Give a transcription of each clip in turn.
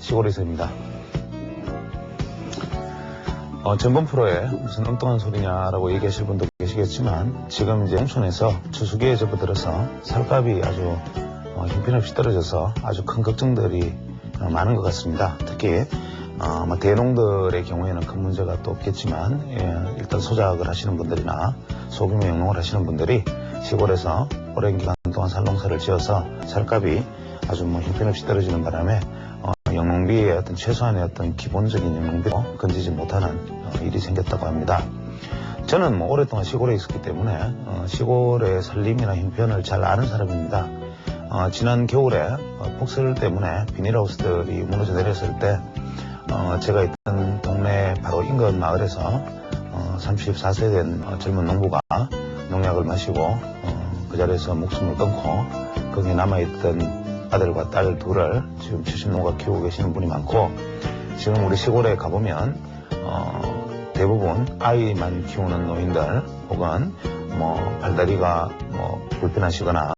시골에서입니다. 전번 프로에 무슨 엉뚱한 소리냐라고 얘기하실 분도 계시겠지만 지금 이제 농촌에서 추수기에 접어들어서 살값이 아주 형편없이 떨어져서 아주 큰 걱정들이 많은 것 같습니다. 특히 대농들의 경우에는 큰 문제가 또 없겠지만 일단 소작을 하시는 분들이나 소규모 영농을 하시는 분들이 시골에서 오랜 기간 동안 살농사를 지어서 살값이 아주 형편없이 떨어지는 바람에 영농비의 어떤 최소한의 어떤 기본적인 영농비도 건지지 못하는 일이 생겼다고 합니다. 저는 오랫동안 시골에 있었기 때문에 시골의 살림이나 형편을 잘 아는 사람입니다. 지난 겨울에 폭설 때문에 비닐하우스들이 무너져 내렸을 때 제가 있던 동네 바로 인근 마을에서 34세 된 젊은 농부가 농약을 마시고 그 자리에서 목숨을 끊고 거기에 남아있던 아들과 딸 둘을 지금 70농가 키우고 계시는 분이 많고, 지금 우리 시골에 가보면 대부분 아이만 키우는 노인들 혹은 발다리가 불편하시거나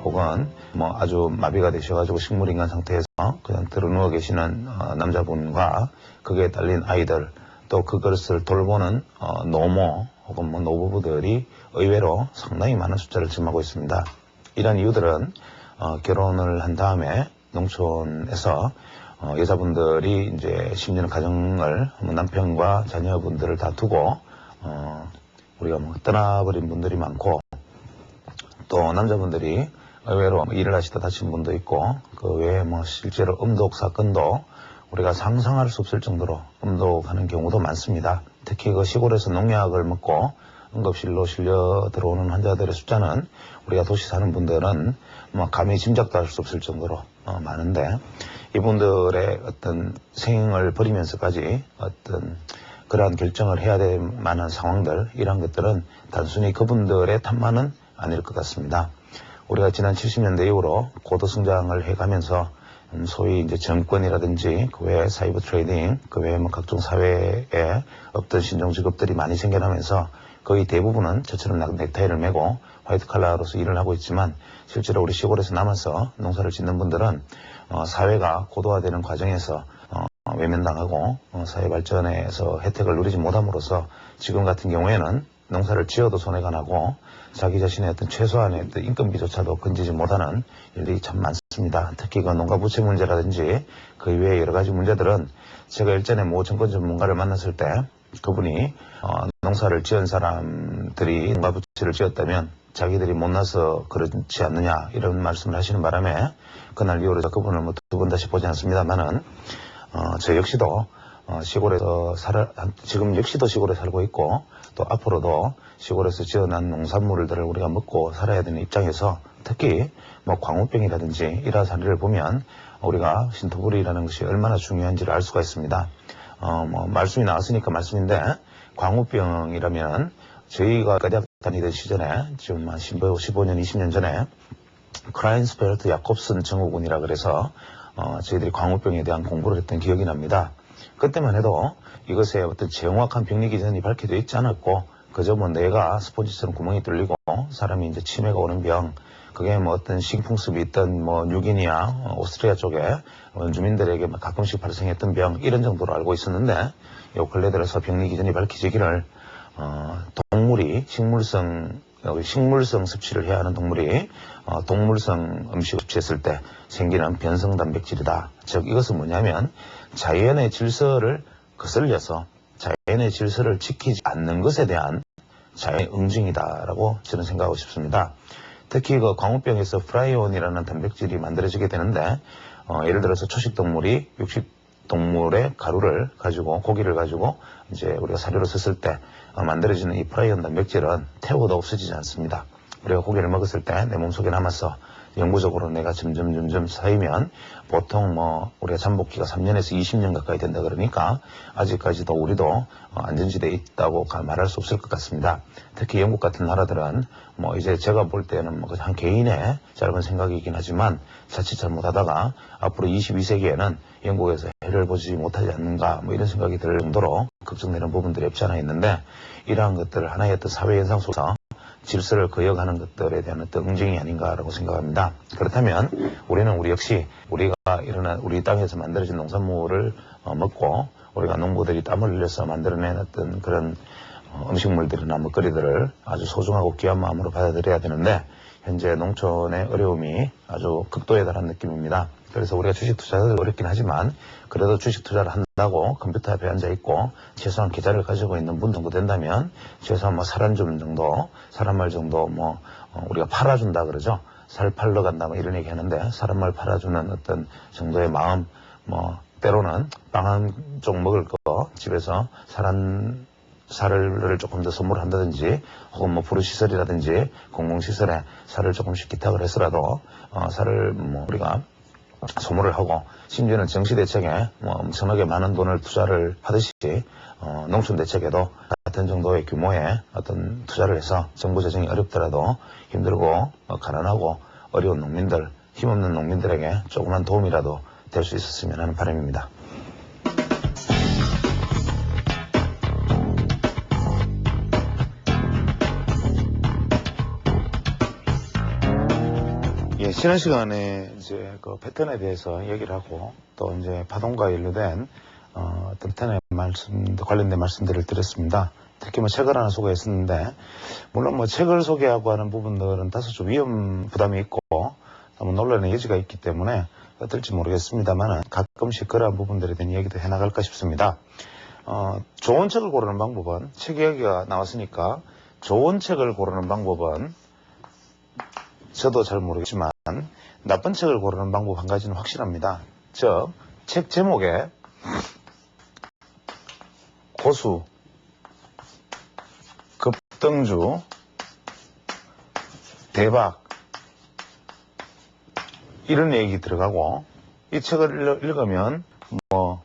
혹은 아주 마비가 되셔가지고 식물인간 상태에서 그냥 드러누워 계시는 남자분과 거기에 딸린 아이들, 또 그것을 돌보는 노모 혹은 노부부들이 의외로 상당히 많은 숫자를 점하고 있습니다. 이런 이유들은 결혼을 한 다음에 농촌에서 여자분들이 이제 심지어는 가정을 남편과 자녀분들을 다 두고 우리가 떠나버린 분들이 많고, 또 남자분들이 의외로 일을 하시다 다친 분도 있고, 그 외에 실제로 음독 사건도 우리가 상상할 수 없을 정도로 음독하는 경우도 많습니다. 특히 그 시골에서 농약을 먹고 응급실로 실려 들어오는 환자들의 숫자는 우리가 도시 사는 분들은 감히 짐작도 할 수 없을 정도로 많은데, 이분들의 어떤 생을 버리면서까지 어떤 그러한 결정을 해야 될 만한 상황들, 이런 것들은 단순히 그분들의 탓만은 아닐 것 같습니다. 우리가 지난 70년대 이후로 고도성장을 해가면서 소위 이제 정권이라든지 그 외에 사이버 트레이딩, 그 외에 각종 사회에 없던 신종 직업들이 많이 생겨나면서 거의 대부분은 저처럼 넥타이를 메고 화이트 칼라로서 일을 하고 있지만, 실제로 우리 시골에서 남아서 농사를 짓는 분들은 사회가 고도화되는 과정에서 외면당하고 사회 발전에서 혜택을 누리지 못함으로써 지금 같은 경우에는 농사를 지어도 손해가 나고 자기 자신의 어떤 최소한의 어떤 인건비조차도 건지지 못하는 일들이 참 많습니다. 특히 그 농가 부채 문제라든지 그 이외의 여러 가지 문제들은 제가 일전에 정권 전문가를 만났을 때 그분이 농사를 지은 사람들이 농가 부채를 지었다면 자기들이 못나서 그렇지 않느냐 이런 말씀을 하시는 바람에 그날 이후로 그분을 두 번 다시 보지 않습니다만은 저 역시도 시골에서 지금 역시도 시골에 살고 있고, 또 앞으로도 시골에서 지어난 농산물들을 우리가 먹고 살아야 되는 입장에서 특히 광우병이라든지 이러한 사례를 보면 우리가 신토부리라는 것이 얼마나 중요한지를 알 수가 있습니다. 말씀이 나왔으니까 말씀인데, 광우병이라면 저희가 대학 다니던 시절에 지금 한 15년, 20년 전에 크라인스펠트 야콥슨 증후군이라 그래서 저희들이 광우병에 대한 공부를 했던 기억이 납니다. 그때만 해도 이것에 어떤 정확한 병리 기전이 밝혀져 있지 않았고, 그저 뇌가 스폰지처럼 구멍이 뚫리고 사람이 이제 치매가 오는 병, 그게 어떤 식풍습이 있던 뉴기니아, 오스트리아 쪽에 원주민들에게 가끔씩 발생했던 병, 이런 정도로 알고 있었는데, 요 근래 들어서 병리 기전이 밝혀지기를 동물이 식물성 섭취를 해야 하는 동물이 동물성 음식을 섭취했을 때 생기는 변성 단백질이다. 즉 이것은 뭐냐면 자연의 질서를 거슬려서 자연의 질서를 지키지 않는 것에 대한 자연의 응징이다라고 저는 생각하고 싶습니다. 특히 그 광우병에서 프라이온이라는 단백질이 만들어지게 되는데, 예를 들어서 초식동물이 육식동물의 가루를 가지고, 고기를 가지고 이제 우리가 사료로 썼을 때 만들어지는 이 프라이온 단백질은 태워도 없어지지 않습니다. 우리가 고기를 먹었을 때 내 몸속에 남아서 영구적으로 내가 점점 쌓이면 보통 우리가 잠복기가 3년에서 20년 가까이 된다 그러니까 아직까지도 우리도 안전지대에 있다고 말할 수 없을 것 같습니다. 특히 영국 같은 나라들은 이제 제가 볼 때는 한 개인의 짧은 생각이긴 하지만 자칫 잘못하다가 앞으로 22세기에는 영국에서 해를 보지 못하지 않는가 이런 생각이 들 정도로 걱정되는 부분들이 없지 않아 있는데, 이러한 것들을 하나의 어떤 사회 현상 속에서 질서를 거역하는 것들에 대한 어떤 응징이 아닌가라고 생각합니다. 그렇다면 우리는 우리 역시 우리가 일어난 우리 땅에서 만들어진 농산물을 먹고 우리가 농부들이 땀을 흘려서 만들어낸 어떤 그런 음식물들이나 먹거리들을 아주 소중하고 귀한 마음으로 받아들여야 되는데 현재 농촌의 어려움이 아주 극도에 달한 느낌입니다. 그래서 우리가 주식 투자를 어렵긴 하지만 그래도 주식 투자를 한다고 컴퓨터 앞에 앉아 있고 최소한 계좌를 가지고 있는 분 정도 된다면 최소한 뭐 살 한 줌 정도, 살 한 말 정도 뭐 우리가 팔아준다 그러죠. 살 팔러 간다 뭐 이런 얘기 하는데 살 한 말 팔아주는 어떤 정도의 마음 뭐 때로는 빵 한 쪽 먹을 거 집에서 살을 조금 더 선물한다든지 혹은 뭐 부르시설이라든지 공공시설에 살을 조금씩 기탁을 해서라도 살을 뭐 우리가 소모를 하고 심지어는 정시대책에 뭐 엄청나게 많은 돈을 투자를 하듯이 농촌대책에도 같은 정도의 규모의 어떤 투자를 해서 정부 재정이 어렵더라도 힘들고 가난하고 어려운 농민들, 힘없는 농민들에게 조그만 도움이라도 될 수 있었으면 하는 바람입니다. 지난 시간에 이제 그 패턴에 대해서 얘기를 하고 또 이제 파동과 연루된 어떤 패턴에 관련된 말씀들을 드렸습니다. 특히 뭐 책을 하나 소개했었는데 물론 뭐 책을 소개하고 하는 부분들은 다소 좀 위험 부담이 있고 너무 논란의 여지가 있기 때문에 어떨지 모르겠습니다만 가끔씩 그러한 부분들에 대한 얘기도 해나갈까 싶습니다. 좋은 책을 고르는 방법은 책 이야기가 나왔으니까 좋은 책을 고르는 방법은 저도 잘 모르겠지만 나쁜 책을 고르는 방법 한 가지는 확실합니다. 즉, 책 제목에 고수, 급등주, 대박 이런 얘기 들어가고 이 책을 읽으면 뭐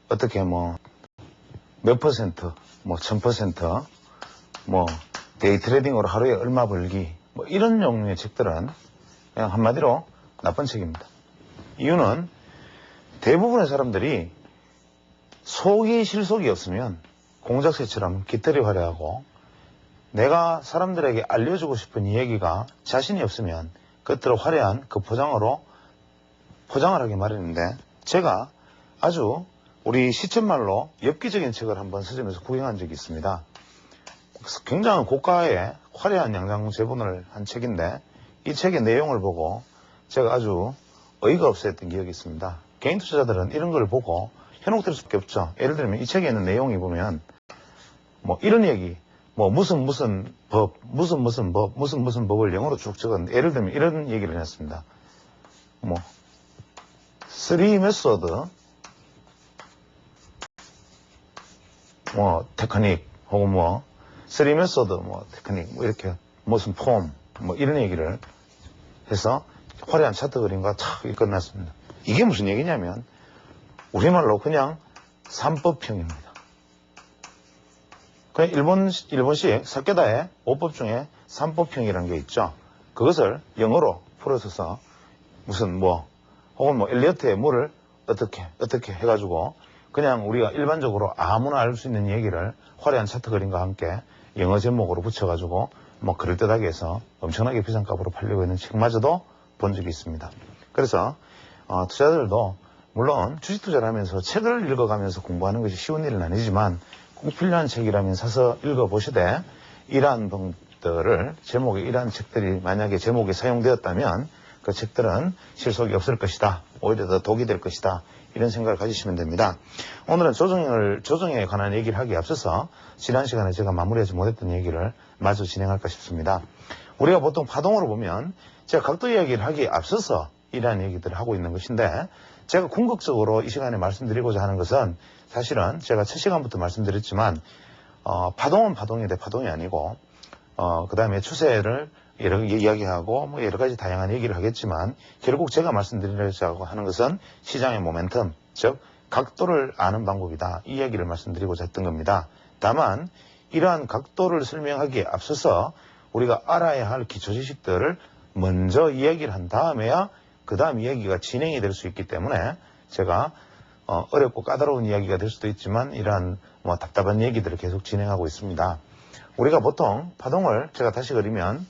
어떻게 뭐 몇 퍼센트, 뭐 1000%, 뭐 데이트레이딩으로 하루에 얼마 벌기 뭐 이런 종류의 책들은 그냥 한마디로 나쁜 책입니다. 이유는 대부분의 사람들이 속이 실속이 없으면 공작새처럼 깃털이 화려하고 내가 사람들에게 알려주고 싶은 이 얘기가 자신이 없으면 겉으로 화려한 그 포장으로 포장을 하기 마련인데 제가 아주 우리 시쳇말로 엽기적인 책을 한번 서점에서 구경한 적이 있습니다. 굉장히 고가의 화려한 양장 제본을 한 책인데 이 책의 내용을 보고 제가 아주 어이가 없었던 기억이 있습니다. 개인 투자자들은 이런 걸 보고 현혹될 수밖에 없죠. 예를 들면 이 책에 있는 내용이 보면 뭐 이런 얘기 뭐 무슨 법 무슨 법을 영어로 쭉 적었는데 예를 들면 이런 얘기를 했습니다. 뭐 3 메소드 뭐 테크닉 혹은 뭐 3 메소드 뭐 테크닉 뭐 이렇게 무슨 폼 뭐 이런 얘기를 해서 화려한 차트 그림과 탁 끝났습니다. 이게 무슨 얘기냐면 우리말로 그냥 3법형입니다. 그냥 일본식 사케다의 5법 중에 3법형이라는 게 있죠. 그것을 영어로 풀어서서 무슨 뭐 혹은 뭐 엘리어트의 뭐를 어떻게 해가지고 그냥 우리가 일반적으로 아무나 알 수 있는 얘기를 화려한 차트 그림과 함께 영어 제목으로 붙여가지고 뭐 그럴듯하게 해서 엄청나게 비싼 값으로 팔리고 있는 책마저도 본 적이 있습니다. 그래서 투자자들도 물론 주식 투자를 하면서 책을 읽어가면서 공부하는 것이 쉬운 일은 아니지만 꼭 필요한 책이라면 사서 읽어보시되 이러한 분들을 제목에 이러한 책들이 만약에 제목에 사용되었다면 그 책들은 실속이 없을 것이다. 오히려 더 독이 될 것이다. 이런 생각을 가지시면 됩니다. 오늘은 조정에 관한 얘기를 하기에 앞서서 지난 시간에 제가 마무리하지 못했던 얘기를 마저 진행할까 싶습니다. 우리가 보통 파동으로 보면 제가 각도 이야기를 하기에 앞서서 이러한 얘기들을 하고 있는 것인데 제가 궁극적으로 이 시간에 말씀드리고자 하는 것은 사실은 제가 첫 시간부터 말씀드렸지만 파동은 파동인데 파동이 아니고 그 다음에 추세를 이야기하고 뭐 여러 가지 다양한 얘기를 하겠지만 결국 제가 말씀드리려고 하는 것은 시장의 모멘텀, 즉 각도를 아는 방법이다. 이 이야기를 말씀드리고자 했던 겁니다. 다만 이러한 각도를 설명하기에 앞서서 우리가 알아야 할 기초 지식들을 먼저 이야기를 한 다음에야 그 다음 이야기가 진행이 될 수 있기 때문에 제가 어렵고 까다로운 이야기가 될 수도 있지만 이러한 뭐 답답한 얘기들을 계속 진행하고 있습니다. 우리가 보통 파동을 제가 다시 그리면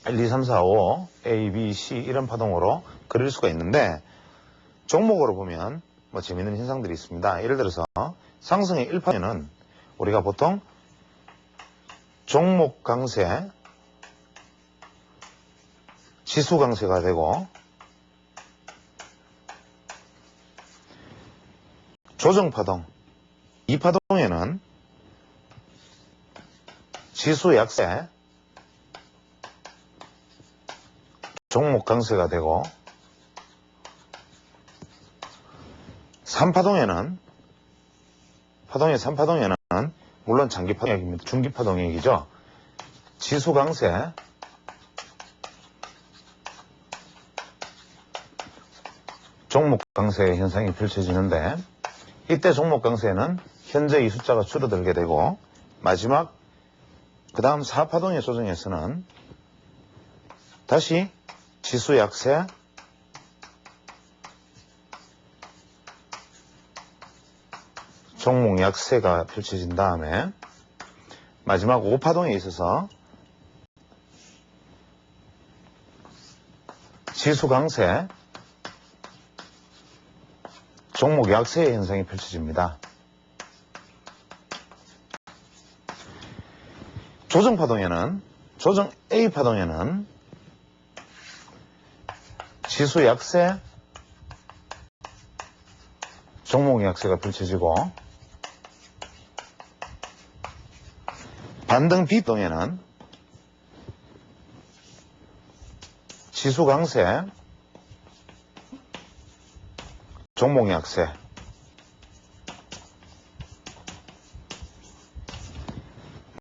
1, 2, 3, 4, 5, A, B, C 이런 파동으로 그릴 수가 있는데 종목으로 보면 뭐 재미있는 현상들이 있습니다. 예를 들어서 상승의 1파동에는 우리가 보통 종목 강세, 지수 강세가 되고 조정파동 2파동에는 지수 약세, 종목 강세가 되고 3파동에는 물론 장기파동액입니다. 중기파동액이죠. 지수 강세, 종목 강세 현상이 펼쳐지는데 이때 종목 강세는 현재 이 숫자가 줄어들게 되고 마지막 그 다음 4파동의 조정에서는 다시 지수 약세, 종목 약세가 펼쳐진 다음에 마지막 5파동에 있어서 지수 강세, 종목 약세의 현상이 펼쳐집니다. 조정 A파동에는 지수 약세, 종목 약세가 펼쳐지고 반등 B파동에는 지수 강세, 종목 약세,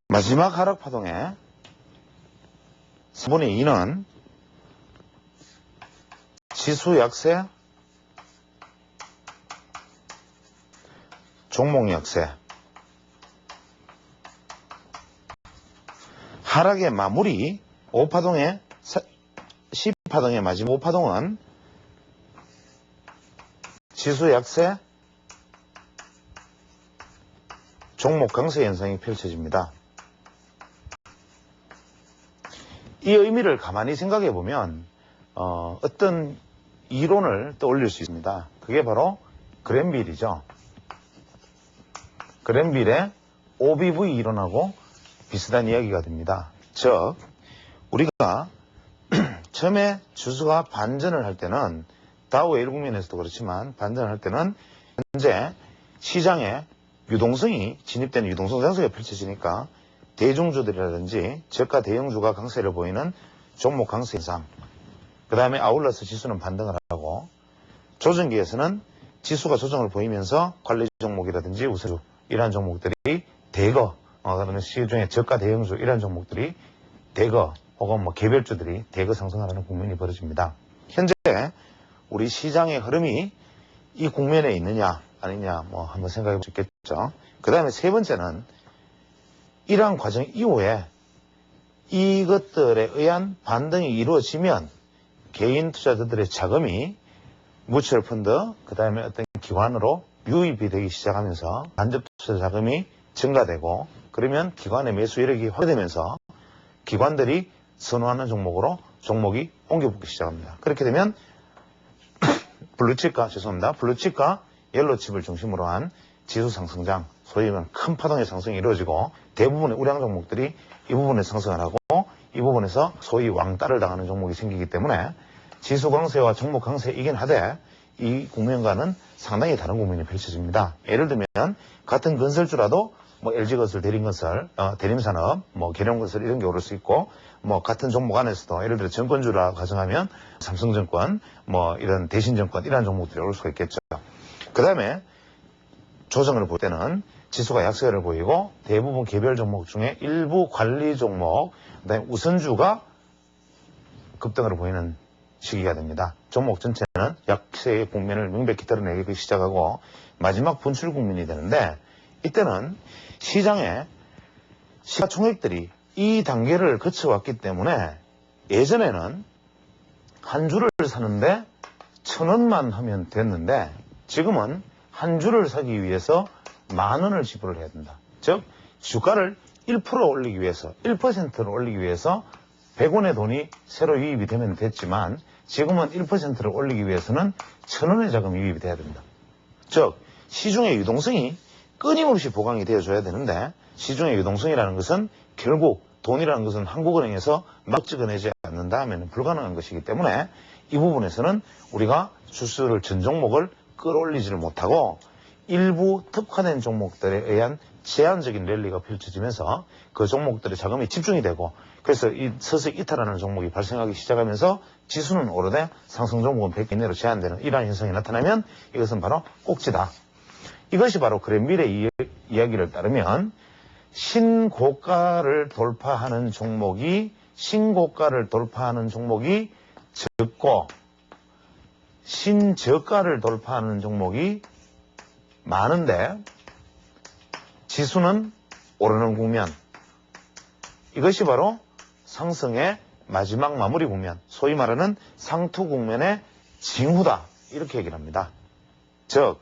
마지막 하락파동에 4분의 2는 지수 약세, 종목 약세, 하락의 마무리 5파동의 10파동의 마지막 5파동은 지수 약세, 종목 강세 현상이 펼쳐집니다. 이 의미를 가만히 생각해 보면 어떤 이론을 떠올릴 수 있습니다. 그게 바로 그랜빌이죠. 그랜빌의 OBV 이론하고 비슷한 이야기가 됩니다. 즉 우리가 처음에 주수가 반전을 할 때는 다우의 1국면에서도 그렇지만 반전을 할 때는 현재 시장에 유동성이 진입되는 유동성 장세가 펼쳐지니까 대중주들이라든지 저가 대형주가 강세를 보이는 종목 강세 현상, 그 다음에 아울러서 지수는 반등을 하고 조정기에서는 지수가 조정을 보이면서 관리 종목이라든지 우세주 이러한 종목들이 대거 그러면 시중에 저가 대형주 이러한 종목들이 대거 혹은 뭐 개별주들이 대거 상승하는 국면이 벌어집니다. 현재 우리 시장의 흐름이 이 국면에 있느냐 아니냐 뭐 한번 생각해 볼 수 있겠죠. 그 다음에 세 번째는 이러한 과정 이후에 이것들에 의한 반등이 이루어지면 개인 투자자들의 자금이 뮤추얼 펀드 그 다음에 어떤 기관으로 유입이 되기 시작하면서 간접 투자 자금이 증가되고 그러면 기관의 매수 이력이 확대되면서 기관들이 선호하는 종목으로 종목이 옮겨붙기 시작합니다. 그렇게 되면 블루칩과 옐로칩을 중심으로 한 지수 상승장, 소위 말하는 큰 파동의 상승이 이루어지고 대부분의 우량 종목들이 이 부분에 상승을 하고 이 부분에서 소위 왕따를 당하는 종목이 생기기 때문에 지수 강세와 종목 강세이긴 하되 이 국면과는 상당히 다른 국면이 펼쳐집니다. 예를 들면 같은 건설주라도 뭐 LG건설, 대림건설, 대림산업, 뭐 계룡건설 이런 게 오를 수 있고 뭐 같은 종목 안에서도 예를 들어 증권주라 가정하면 삼성증권, 뭐 이런 대신증권 이런 종목들이 오를 수가 있겠죠. 그 다음에 조정을 볼 때는 지수가 약세를 보이고 대부분 개별 종목 중에 일부 관리 종목, 그다음에 우선주가 급등을 보이는 시기가 됩니다. 종목 전체는 약세의 국면을 명백히 드러내기 시작하고 마지막 분출 국면이 되는데 이때는 시장에 시가총액들이 이 단계를 거쳐왔기 때문에 예전에는 한 주를 사는데 1,000원만 하면 됐는데 지금은 한 주를 사기 위해서 10,000원을 지불을 해야 된다. 즉 주가를 1% 올리기 위해서, 1%를 올리기 위해서 100원의 돈이 새로 유입이 되면 됐지만 지금은 1%를 올리기 위해서는 1000원의 자금이 유입이 돼야 됩니다. 즉 시중의 유동성이 끊임없이 보강이 되어줘야 되는데 시중의 유동성이라는 것은 결국 돈이라는 것은 한국은행에서 막 찍어내지 않는다 하면 불가능한 것이기 때문에 이 부분에서는 우리가 주수를 전 종목을 끌어올리지를 못하고 일부 특화된 종목들에 의한 제한적인 랠리가 펼쳐지면서 그 종목들의 자금이 집중이 되고 그래서 서서히 이탈하는 종목이 발생하기 시작하면서 지수는 오르되 상승 종목은 100개 이내로 제한되는 이러한 현상이 나타나면 이것은 바로 꼭지다. 이것이 바로 그랜빌의 이야기를 따르면 신고가를 돌파하는 종목이 적고 신저가를 돌파하는 종목이 많은데 지수는 오르는 국면. 이것이 바로 상승의 마지막 마무리 국면, 소위 말하는 상투 국면의 징후다. 이렇게 얘기를 합니다. 즉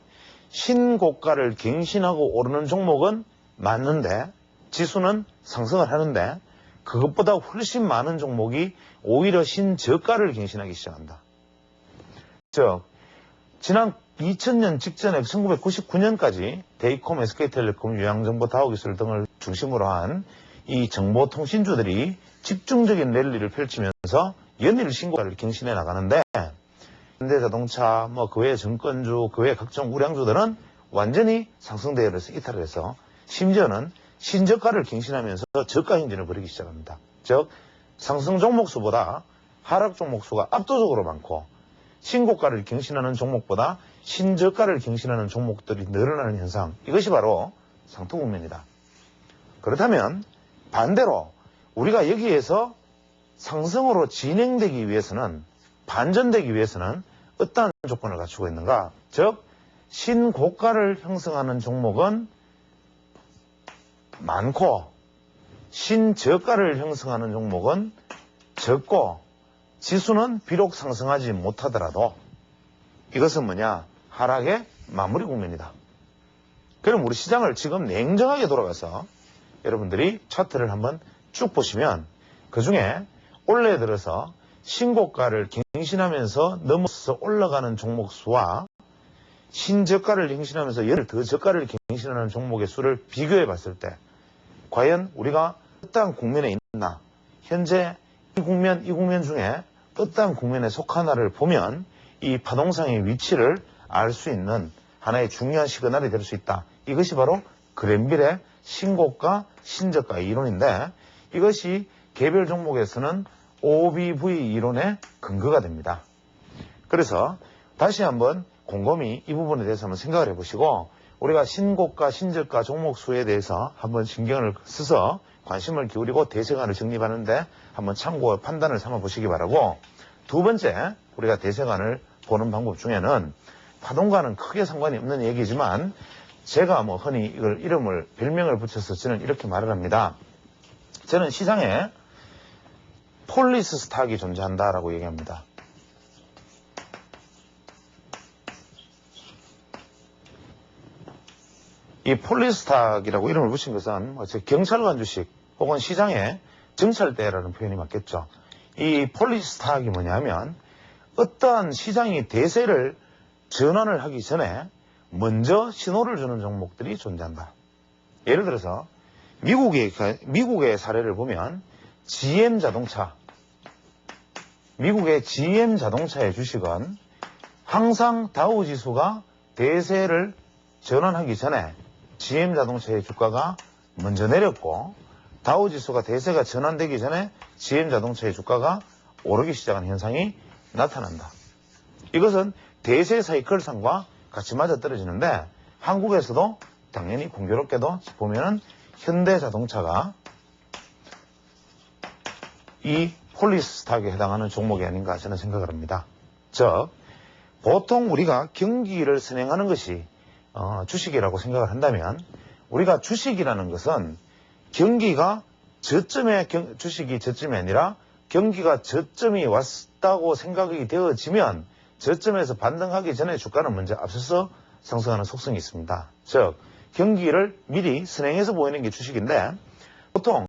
신고가를 갱신하고 오르는 종목은 맞는데 지수는 상승을 하는데 그것보다 훨씬 많은 종목이 오히려 신저가를 갱신하기 시작한다. 즉 지난 2000년 직전에 1999년까지 데이콤, SK텔레콤, 유양정보, 다우기술 등을 중심으로 한 이 정보통신주들이 집중적인 랠리를 펼치면서 연일 신고가를 갱신해 나가는데 현대자동차, 그 외의 증권주, 그 외의 각종 우량주들은 완전히 상승 대열에서 이탈을 해서 심지어는 신저가를 갱신하면서 저가 행진을 벌이기 시작합니다. 즉 상승 종목수보다 하락 종목수가 압도적으로 많고 신고가를 갱신하는 종목보다 신저가를 갱신하는 종목들이 늘어나는 현상, 이것이 바로 상투 국면이다. 그렇다면 반대로 우리가 여기에서 상승으로 진행되기 위해서는, 반전되기 위해서는 어떠한 조건을 갖추고 있는가? 즉 신고가를 형성하는 종목은 많고 신저가를 형성하는 종목은 적고 지수는 비록 상승하지 못하더라도 이것은 뭐냐? 하락의 마무리 국면이다. 그럼 우리 시장을 지금 냉정하게 돌아가서 여러분들이 차트를 한번 쭉 보시면 그 중에 올해 들어서 신고가를 갱신하면서 넘어서 올라가는 종목 수와 신저가를 갱신하면서 연일 더 저가를 갱신하는 종목의 수를 비교해 봤을 때 과연 우리가 어떠한 국면에 있나, 현재 이 국면 중에 어떠한 국면에 속하나를 보면 이 파동상의 위치를 알 수 있는 하나의 중요한 시그널이 될 수 있다. 이것이 바로 그랜빌의 신고가, 신저가 이론인데 이것이 개별 종목에서는 OBV 이론의 근거가 됩니다. 그래서 다시 한번 곰곰이 이 부분에 대해서 한번 생각을 해보시고 우리가 신고가, 신저가 종목 수에 대해서 한번 신경을 써서 관심을 기울이고 대세관을 정립하는데 한번 참고 판단을 삼아 보시기 바라고, 두 번째 우리가 대세관을 보는 방법 중에는 파동과는 크게 상관이 없는 얘기지만 제가 흔히 이걸 별명을 붙여서 저는 이렇게 말을 합니다. 저는 시장에 폴리스 스탁이 존재한다라고 얘기합니다. 이 폴리스 스탁이라고 이름을 붙인 것은 경찰관 주식 혹은 시장의 정찰대라는 표현이 맞겠죠. 이 폴리스 스탁이 뭐냐면 어떠한 시장이 대세를 전환을 하기 전에 먼저 신호를 주는 종목들이 존재한다. 예를 들어서 미국의 사례를 보면 미국의 GM 자동차의 주식은 항상 다우지수가 대세를 전환하기 전에 GM 자동차의 주가가 먼저 내렸고 다우지수가 대세가 전환되기 전에 GM 자동차의 주가가 오르기 시작한 현상이 나타난다. 이것은 대세 사이클상과 같이 맞아떨어지는데 한국에서도 당연히 공교롭게도 보면은 현대자동차가 이 폴리스 스탁에 해당하는 종목이 아닌가 저는 생각을 합니다. 즉 보통 우리가 경기를 선행하는 것이 주식이라고 생각을 한다면 우리가 주식이라는 것은 경기가 주식이 저점이 아니라 경기가 저점이 왔다고 생각이 되어지면 저점에서 반등하기 전에 주가는 먼저 앞서서 상승하는 속성이 있습니다. 즉 경기를 미리 선행해서 보이는 게 주식인데 보통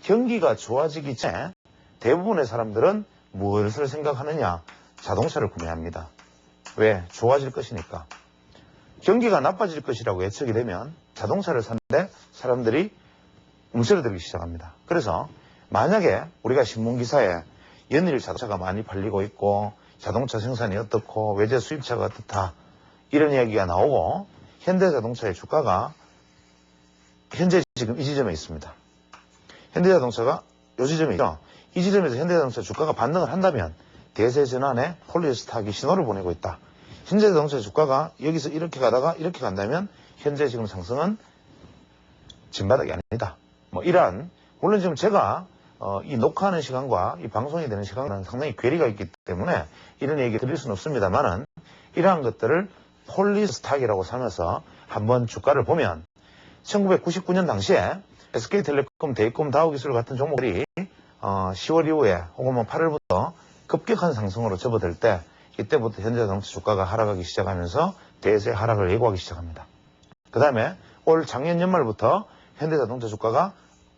경기가 좋아지기 전에 대부분의 사람들은 무엇을 생각하느냐? 자동차를 구매합니다. 왜? 좋아질 것이니까. 경기가 나빠질 것이라고 예측이 되면 자동차를 사는데 사람들이 움츠러들기 시작합니다. 그래서 만약에 우리가 신문기사에 연일 자동차가 많이 팔리고 있고 자동차 생산이 어떻고 외제 수입차가 어떻다 이런 이야기가 나오고 현대자동차의 주가가 현재 지금 이 지점에 있습니다. 현대자동차가 이 지점에 있죠. 이 지점에서 현대자동차 주가가 반등을 한다면 대세 전환에 폴리스탁이 신호를 보내고 있다. 현대자동차 주가가 여기서 이렇게 가다가 이렇게 간다면 현재 지금 상승은 진바닥이 아니다. 뭐 이러한 물론 지금 제가 이 녹화하는 시간과 이 방송이 되는 시간은 상당히 괴리가 있기 때문에 이런 얘기 드릴 수는 없습니다만은 이러한 것들을 폴리스탁이라고 삼아서 한번 주가를 보면 1999년 당시에 SK텔레콤, 대입금, 다우기술 같은 종목들이 10월 이후에 혹은 뭐 8월부터 급격한 상승으로 접어들 때 이때부터 현대자동차 주가가 하락하기 시작하면서 대세 하락을 예고하기 시작합니다. 그 다음에 올 작년 연말부터 현대자동차 주가가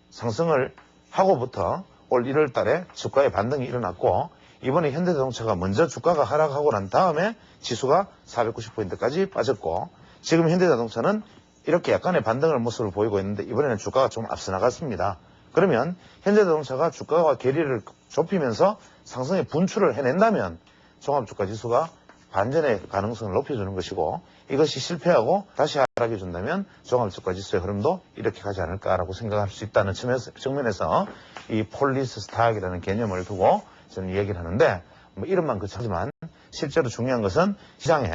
상승을 하고부터 올 1월 달에 주가의 반등이 일어났고 이번에 현대자동차가 먼저 주가가 하락하고 난 다음에 지수가 490포인트까지 빠졌고 지금 현대자동차는 이렇게 약간의 반등을 모습을 보이고 있는데 이번에는 주가가 좀 앞서 나갔습니다. 그러면 현대자동차가 주가와 괴리를 좁히면서 상승의 분출을 해낸다면 종합주가지수가 반전의 가능성을 높여주는 것이고 이것이 실패하고 다시 하락해 준다면 종합주가지수의 흐름도 이렇게 가지 않을까라고 생각할 수 있다는 측면에서 이 폴리스 스탁이라는 개념을 두고 저는 얘기를 하는데 뭐 이름만 그렇지만 실제로 중요한 것은 시장에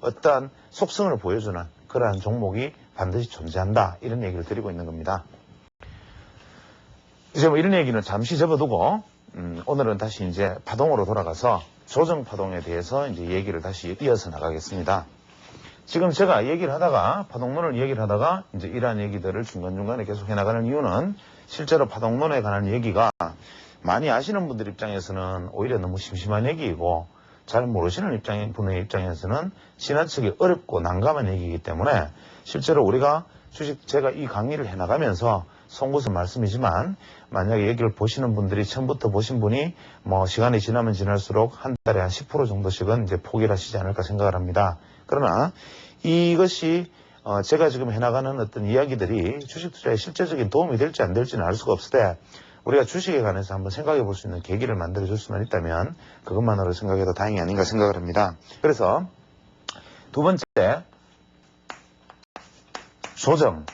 어떠한 속성을 보여주는 그러한 종목이 반드시 존재한다 이런 얘기를 드리고 있는 겁니다. 이제 뭐 이런 얘기는 잠시 접어두고 오늘은 다시 이제 파동으로 돌아가서 조정 파동에 대해서 이제 얘기를 다시 이어서 나가겠습니다. 지금 제가 얘기를 하다가 파동론을 얘기를 하다가 이제 이러한 얘기들을 중간중간에 계속 해나가는 이유는 실제로 파동론에 관한 얘기가 많이 아시는 분들 입장에서는 오히려 너무 심심한 얘기이고 잘 모르시는 분의 입장에서는 지나치게 어렵고 난감한 얘기이기 때문에 실제로 우리가 제가 이 강의를 해나가면서 송구선 말씀이지만 만약에 얘기를 보시는 분들이 처음부터 보신 분이 뭐 시간이 지나면 지날수록 한 달에 한 10% 정도씩은 이제 포기를 하시지 않을까 생각을 합니다. 그러나 이것이 제가 지금 해나가는 어떤 이야기들이 주식 투자에 실제적인 도움이 될지 안 될지는 알 수가 없을 때 우리가 주식에 관해서 한번 생각해 볼 수 있는 계기를 만들어 줄 수만 있다면 그것만으로 생각해도 다행이 아닌가 생각을 합니다. 그래서 두 번째 조정.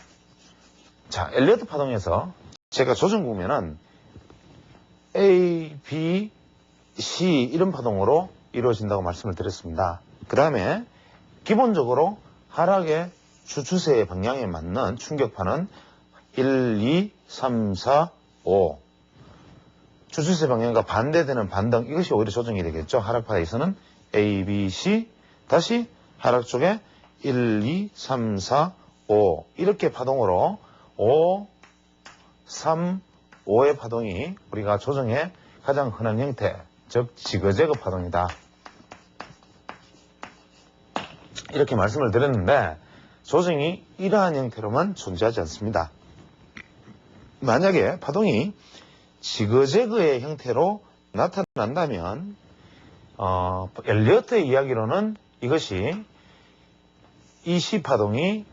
자, 엘리어트 파동에서 제가 조정 보면은 A, B, C 이런 파동으로 이루어진다고 말씀을 드렸습니다. 그 다음에 기본적으로 하락의 추세의 방향에 맞는 충격파는 1, 2, 3, 4, 5 추세 방향과 반대되는 반등 이것이 오히려 조정이 되겠죠. 하락파에서는 A, B, C 다시 하락 쪽에 1, 2, 3, 4, 5 이렇게 파동으로 5, 3, 5의 파동이 우리가 조정의 가장 흔한 형태, 즉 지그재그 파동이다. 이렇게 말씀을 드렸는데 조정이 이러한 형태로만 존재하지 않습니다. 만약에 파동이 지그재그의 형태로 나타난다면 엘리어트의 이야기로는 이것이 이 C파동이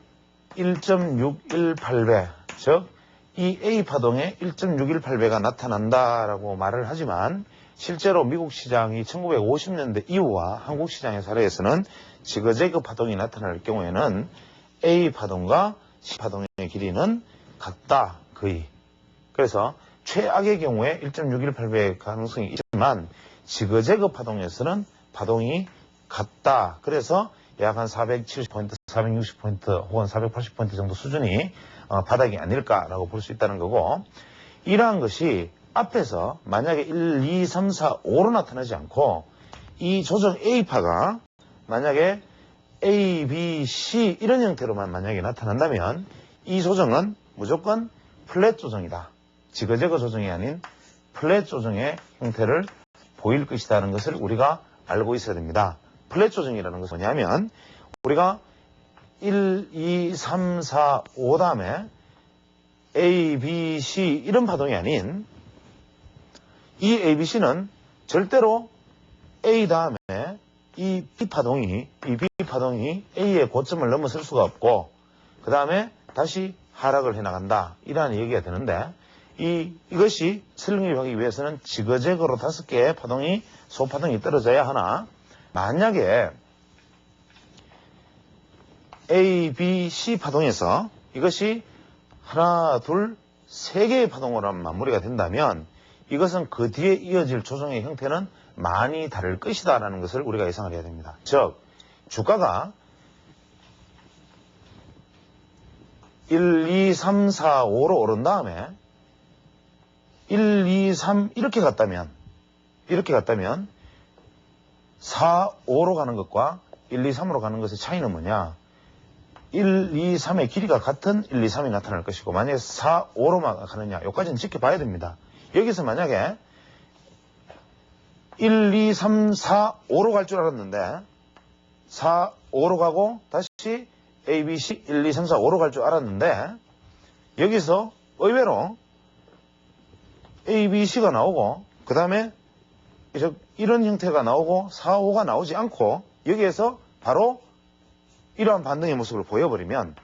1.618배, 즉 이 A파동의 1.618배가 나타난다라고 말을 하지만 실제로 미국 시장이 1950년대 이후와 한국 시장의 사례에서는 지그재그 파동이 나타날 경우에는 A파동과 C파동의 길이는 같다, 거의. 그래서 최악의 경우에 1.618배의 가능성이 있지만 지그재그 파동에서는 파동이 같다. 그래서 약 한 470포인트, 460포인트 혹은 480포인트 정도 수준이 바닥이 아닐까라고 볼 수 있다는 거고 이러한 것이 앞에서 만약에 1, 2, 3, 4, 5로 나타나지 않고 이 조정 A파가 만약에 A, B, C 이런 형태로만 만약에 나타난다면 이 조정은 무조건 플랫 조정이다. 지그재그 조정이 아닌 플랫 조정의 형태를 보일 것이라는 것을 우리가 알고 있어야 됩니다. 플랫 조정이라는 것은 뭐냐면 우리가 1, 2, 3, 4, 5 다음에 A, B, C 이런 파동이 아닌 이 A, B, C는 절대로 A 다음에 이 B 파동이 A의 고점을 넘어설 수가 없고 그 다음에 다시 하락을 해나간다. 이러한 얘기가 되는데 이것이 설명하기 위해서는 지그재그로 5개의 파동이 소파동이 떨어져야 하나 만약에 A, B, C 파동에서 이것이 하나, 둘, 3개의 파동으로 마무리가 된다면 이것은 그 뒤에 이어질 조정의 형태는 많이 다를 것이다 라는 것을 우리가 예상을 해야 됩니다. 즉 주가가 1, 2, 3, 4, 5로 오른 다음에 1, 2, 3 이렇게 갔다면 4, 5로 가는 것과 1, 2, 3으로 가는 것의 차이는 뭐냐? 1, 2, 3의 길이가 같은 1, 2, 3이 나타날 것이고 만약에 4, 5로만 가느냐? 여기까지는 지켜봐야 됩니다. 여기서 만약에 1, 2, 3, 4, 5로 갈 줄 알았는데 4, 5로 가고 다시 A, B, C 1, 2, 3, 4, 5로 갈 줄 알았는데 여기서 의외로 A, B, C가 나오고 그 다음에 이런 형태가 나오고 4, 5가 나오지 않고 여기에서 바로 이러한 반등의 모습을 보여버리면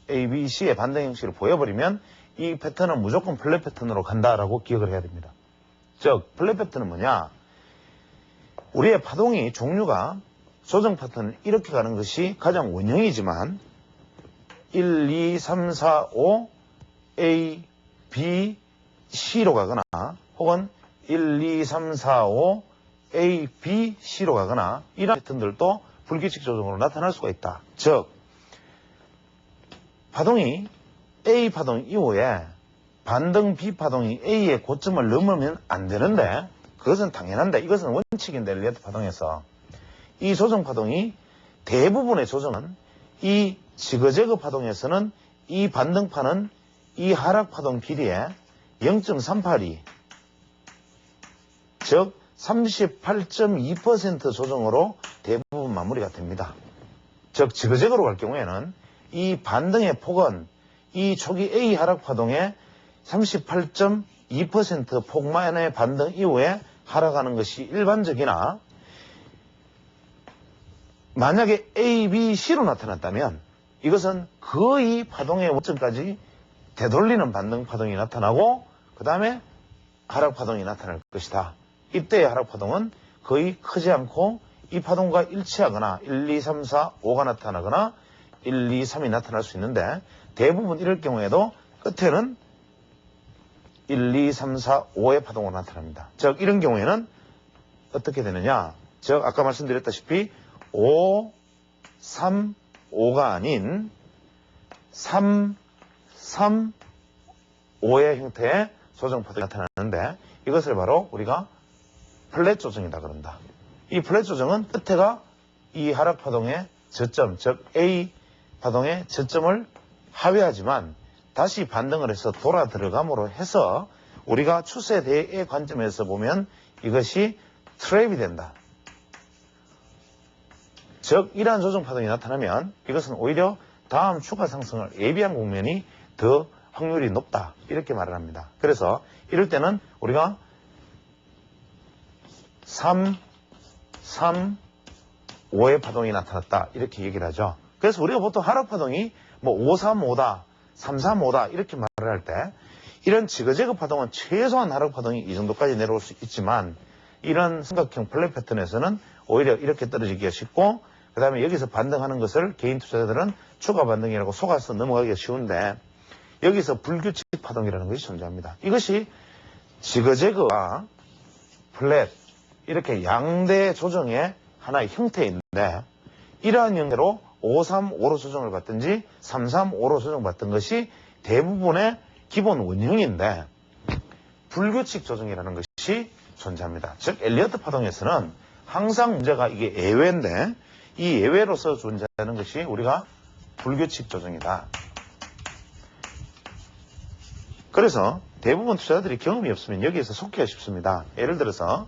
A, B, C의 반등 형식을 보여버리면 이 패턴은 무조건 플랫 패턴으로 간다라고 기억을 해야 됩니다. 즉 플랫 패턴은 뭐냐? 우리의 파동이 종류가 조정 패턴은 이렇게 가는 것이 가장 원형이지만 1, 2, 3, 4, 5 A, B, C로 가거나 혹은 1, 2, 3, 4, 5 A, B, C로 가거나 이런 패턴들도 불규칙 조정으로 나타날 수가 있다. 즉 파동이 A 파동 이후에 반등 B 파동이 A의 고점을 넘으면 안 되는데 그것은 당연한데 이것은 원칙인데 엘리어트 파동에서 이 조정 파동이 대부분의 조정은 이 지그재그 파동에서는 이 반등파는 이 하락 파동 길이에 0.382 즉 38.2% 조정으로 대부분 마무리가 됩니다. 즉 지그재그로 갈 경우에는 이 반등의 폭은 이 초기 A 하락 파동의 38.2% 폭만의 반등 이후에 하락하는 것이 일반적이나 만약에 A, B, C로 나타났다면 이것은 거의 파동의 원점까지 되돌리는 반등 파동이 나타나고 그 다음에 하락 파동이 나타날 것이다. 이때의 하락 파동은 거의 크지 않고 이 파동과 일치하거나 1, 2, 3, 4, 5가 나타나거나 1, 2, 3이 나타날 수 있는데 대부분 이럴 경우에도 끝에는 1, 2, 3, 4, 5의 파동으로 나타납니다. 즉 이런 경우에는 어떻게 되느냐? 즉 아까 말씀드렸다시피 5, 3, 5가 아닌 3, 3, 5의 형태의 조정 파동이 나타나는데 이것을 바로 우리가 플랫 조정이다 그런다. 이 플랫 조정은 끝에가 이 하락 파동의 저점, 즉 A 파동의 저점을 하회하지만 다시 반등을 해서 돌아 들어감으로 해서 우리가 추세대의 관점에서 보면 이것이 트랩이 된다. 즉 이러한 조정 파동이 나타나면 이것은 오히려 다음 추가 상승을 예비한 국면이 더 확률이 높다 이렇게 말을 합니다. 그래서 이럴 때는 우리가 3, 3, 5의 파동이 나타났다 이렇게 얘기를 하죠. 그래서 우리가 보통 하락 파동이 뭐 5, 3, 5다 3, 3, 5다 이렇게 말을 할 때 이런 지그재그 파동은 최소한 하락 파동이 이 정도까지 내려올 수 있지만 이런 삼각형 플랫 패턴에서는 오히려 이렇게 떨어지기가 쉽고 그 다음에 여기서 반등하는 것을 개인 투자자들은 추가 반등이라고 속아서 넘어가기가 쉬운데 여기서 불규칙 파동이라는 것이 존재합니다. 이것이 지그재그와 플랫 이렇게 양대 조정의 하나의 형태인데 이러한 형태로 5, 3, 5로 조정을 받든지 3, 3, 5로 조정받던 것이 대부분의 기본 원형인데 불규칙 조정이라는 것이 존재합니다. 즉 엘리어트 파동에서는 항상 문제가 이게 예외인데 이 예외로서 존재하는 것이 우리가 불규칙 조정이다. 그래서 대부분 투자자들이 경험이 없으면 여기에서 속기가 쉽습니다. 예를 들어서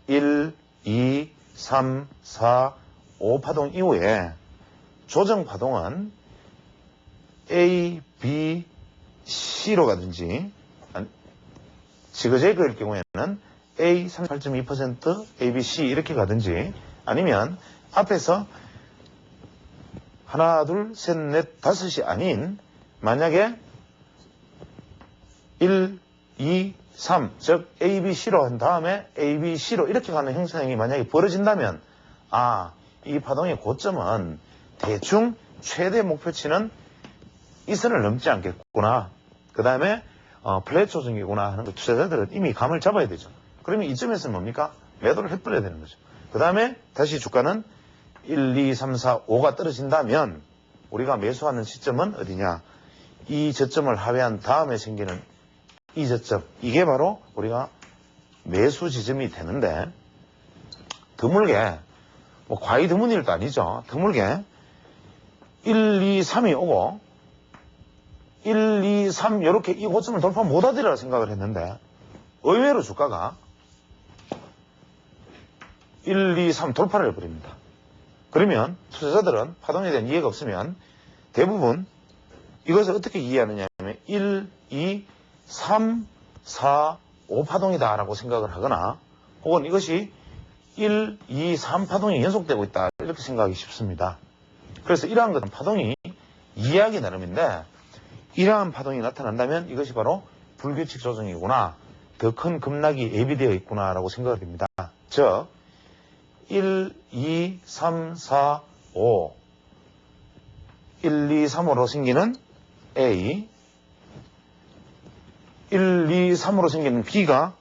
1, 2, 3, 4, 5 파동 이후에 조정 파동은 A, B, C로 가든지, 지그재그일 경우에는 A 38.2%, A, B, C 이렇게 가든지, 아니면 앞에서 하나, 둘, 셋, 넷, 다섯이 아닌 만약에 1, 2, 3, 즉 A, B, C로 한 다음에 A, B, C로 이렇게 가는 형상이 만약에 벌어진다면 이 파동의 고점은 대충 최대 목표치는 이 선을 넘지 않겠구나. 그 다음에 플랫 조정이구나 하는 거 투자자들은 이미 감을 잡아야 되죠. 그러면 이점에서는 뭡니까? 매도를 해버려야 되는 거죠. 그 다음에 다시 주가는 1, 2, 3, 4, 5가 떨어진다면 우리가 매수하는 시점은 어디냐? 이 저점을 하회한 다음에 생기는 이 저점, 이게 바로 우리가 매수 지점이 되는데, 드물게 과히 드문 일도 아니죠. 드물게 1, 2, 3이 오고 1, 2, 3 이렇게 이 고점을 돌파 못하리라 생각을 했는데 의외로 주가가 1, 2, 3 돌파를 해버립니다. 그러면 투자자들은 파동에 대한 이해가 없으면 대부분 이것을 어떻게 이해하느냐 하면 1, 2, 3, 4, 5 파동이다라고 생각을 하거나 혹은 이것이 1, 2, 3 파동이 연속되고 있다 이렇게 생각하기 쉽습니다. 그래서 이러한 것은 파동이 이해하기 나름인데 이러한 파동이 나타난다면 이것이 바로 불규칙 조정이구나, 더 큰 급락이 예비되어 있구나라고 생각을 합니다. 즉 1, 2, 3, 4, 5 1, 2, 3으로 생기는 A 1, 2, 3으로 생기는 B가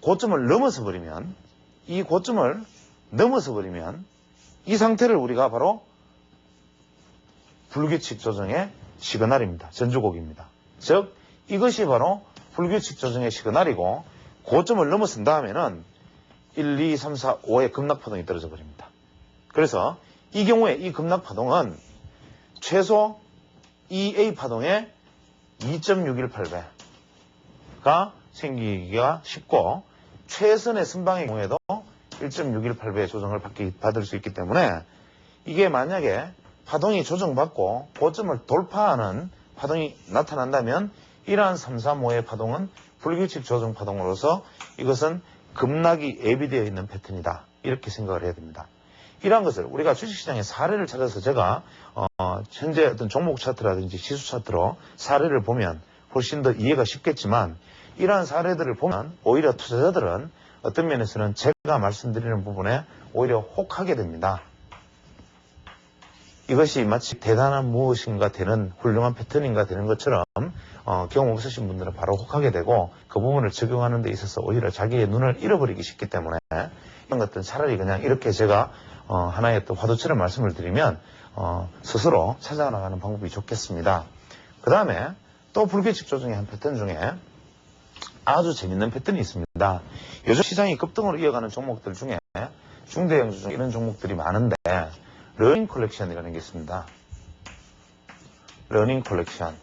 고점을 넘어서 버리면 이 고점을 넘어서 버리면 이 상태를 우리가 바로 불규칙 조정의 시그널입니다. 전주곡입니다. 즉 이것이 바로 불규칙 조정의 시그널이고 고점을 넘어선 다음에는 1, 2, 3, 4, 5의 급락파동이 떨어져 버립니다. 그래서 이 경우에 이 급락파동은 최소 EA 파동의 2.618배가 생기기가 쉽고 최선의 선방의 경우에도 1.618배의 조정을 받을 수 있기 때문에 이게 만약에 파동이 조정받고 고점을 돌파하는 파동이 나타난다면 이러한 3, 3, 5의 파동은 불규칙 조정 파동으로서 이것은 급락이 예비되어 있는 패턴이다. 이렇게 생각을 해야 됩니다. 이러한 것을 우리가 주식시장의 사례를 찾아서 제가 현재 어떤 종목 차트라든지 지수 차트로 사례를 보면 훨씬 더 이해가 쉽겠지만 이러한 사례들을 보면 오히려 투자자들은 어떤 면에서는 제가 말씀드리는 부분에 오히려 혹하게 됩니다. 이것이 마치 대단한 무엇인가 되는 훌륭한 패턴인가 되는 것처럼 경험 없으신 분들은 바로 혹하게 되고 그 부분을 적용하는 데 있어서 오히려 자기의 눈을 잃어버리기 쉽기 때문에 이런 것들은 차라리 그냥 이렇게 제가 하나의 또 화두처럼 말씀을 드리면 스스로 찾아나가는 방법이 좋겠습니다. 그 다음에 또 불규칙 조정의 한 패턴 중에 아주 재밌는 패턴이 있습니다. 요즘 시장이 급등으로 이어가는 종목들 중에 중대형 주중 이런 종목들이 많은데 러닝 컬렉션이라는 게 있습니다. 러닝 컬렉션.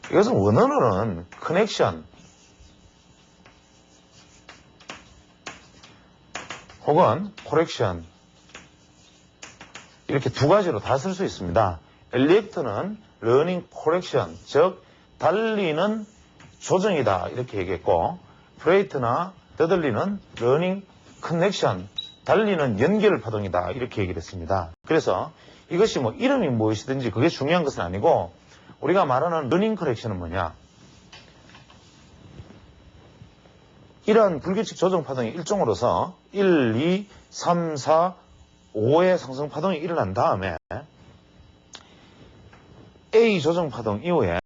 이것은 원어로는 커넥션 혹은 코렉션 이렇게 두 가지로 다 쓸 수 있습니다. 엘리액트는 러닝 코렉션, 즉 달리는 조정이다 이렇게 얘기했고 프레이트나 더들리는 러닝 커넥션, 달리는 연결 파동이다 이렇게 얘기를 했습니다. 그래서 이것이 뭐 이름이 무엇이든지 그게 중요한 것은 아니고 우리가 말하는 러닝 커렉션은 뭐냐, 이러한 불규칙 조정 파동의 일종으로서 1, 2, 3, 4, 5의 상승 파동이 일어난 다음에 A 조정 파동 이후에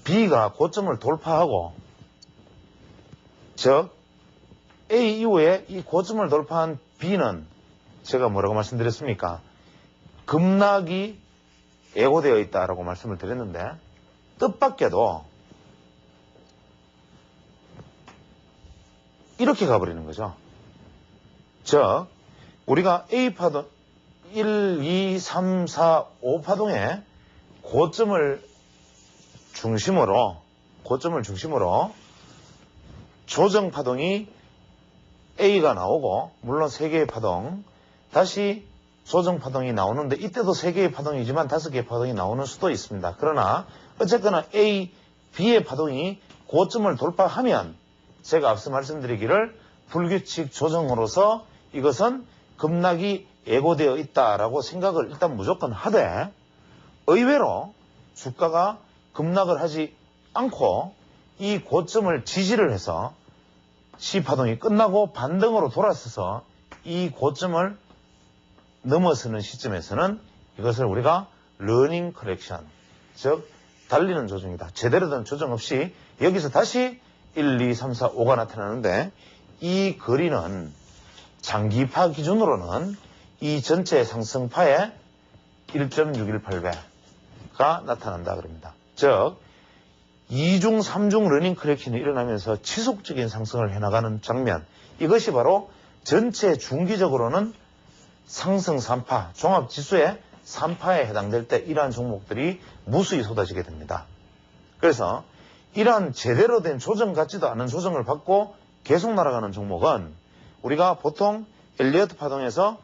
B가 고점을 돌파하고, 즉 A 이후에 이 고점을 돌파한 B는 제가 뭐라고 말씀드렸습니까? 급락이 예고되어 있다라고 말씀을 드렸는데 뜻밖에도 이렇게 가버리는 거죠. 즉 우리가 A 파동 1, 2, 3, 4, 5 파동의 고점을 중심으로 조정 파동이 A가 나오고, 물론 3개의 파동, 다시 조정 파동이 나오는데 이때도 3개의 파동이지만 5개의 파동이 나오는 수도 있습니다. 그러나 어쨌거나 A, B의 파동이 고점을 돌파하면 제가 앞서 말씀드리기를 불규칙 조정으로서 이것은 급락이 예고되어 있다라고 생각을 일단 무조건 하되 의외로 주가가 급락을 하지 않고 이 고점을 지지를 해서 C파동이 끝나고 반등으로 돌아서서 이 고점을 넘어서는 시점에서는 이것을 우리가 러닝 커렉션, 즉 달리는 조정이다. 제대로 된 조정 없이 여기서 다시 1, 2, 3, 4, 5가 나타나는데 이 거리는 장기파 기준으로는 이 전체 상승파의 1.618배가 나타난다 그럽니다. 즉 2중, 3중 러닝 커렉션이 일어나면서 지속적인 상승을 해나가는 장면, 이것이 바로 전체 중기적으로는 상승 3파, 종합지수의 3파에 해당될 때 이러한 종목들이 무수히 쏟아지게 됩니다. 그래서 이러한 제대로 된 조정 같지도 않은 조정을 받고 계속 날아가는 종목은 우리가 보통 엘리어트 파동에서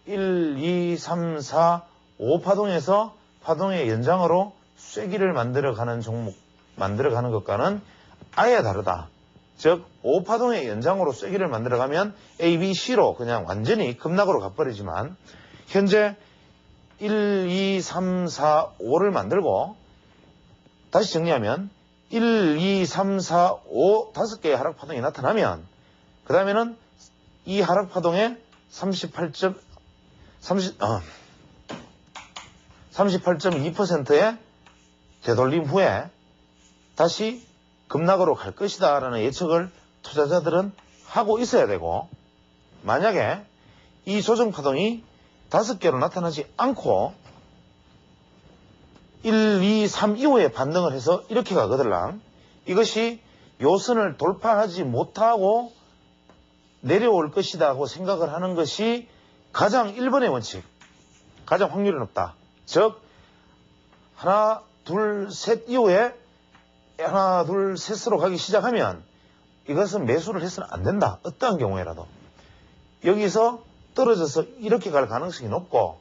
1, 2, 3, 4, 5 파동에서 파동의 연장으로 쐐기를 만들어가는 종목, 만들어가는 것과는 아예 다르다. 즉 5파동의 연장으로 쐐기를 만들어가면 A, B, C로 그냥 완전히 급락으로 가버리지만 현재 1, 2, 3, 4, 5를 만들고 다시 정리하면 1, 2, 3, 4, 5 5개의 하락파동이 나타나면 그 다음에는 이 하락파동의 38.2%의 되돌림 후에 다시 급락으로 갈 것이다 라는 예측을 투자자들은 하고 있어야 되고, 만약에 이 조정파동이 5개로 나타나지 않고 1, 2, 3 이후에 반등을 해서 이렇게 가거들랑 이것이 요선을 돌파하지 못하고 내려올 것이다 하고 생각을 하는 것이 가장 1번의 원칙, 가장 확률이 높다. 즉 하나, 둘, 셋 이후에 하나, 둘, 셋으로 가기 시작하면 이것은 매수를 해서는 안 된다. 어떠한 경우에라도. 여기서 떨어져서 이렇게 갈 가능성이 높고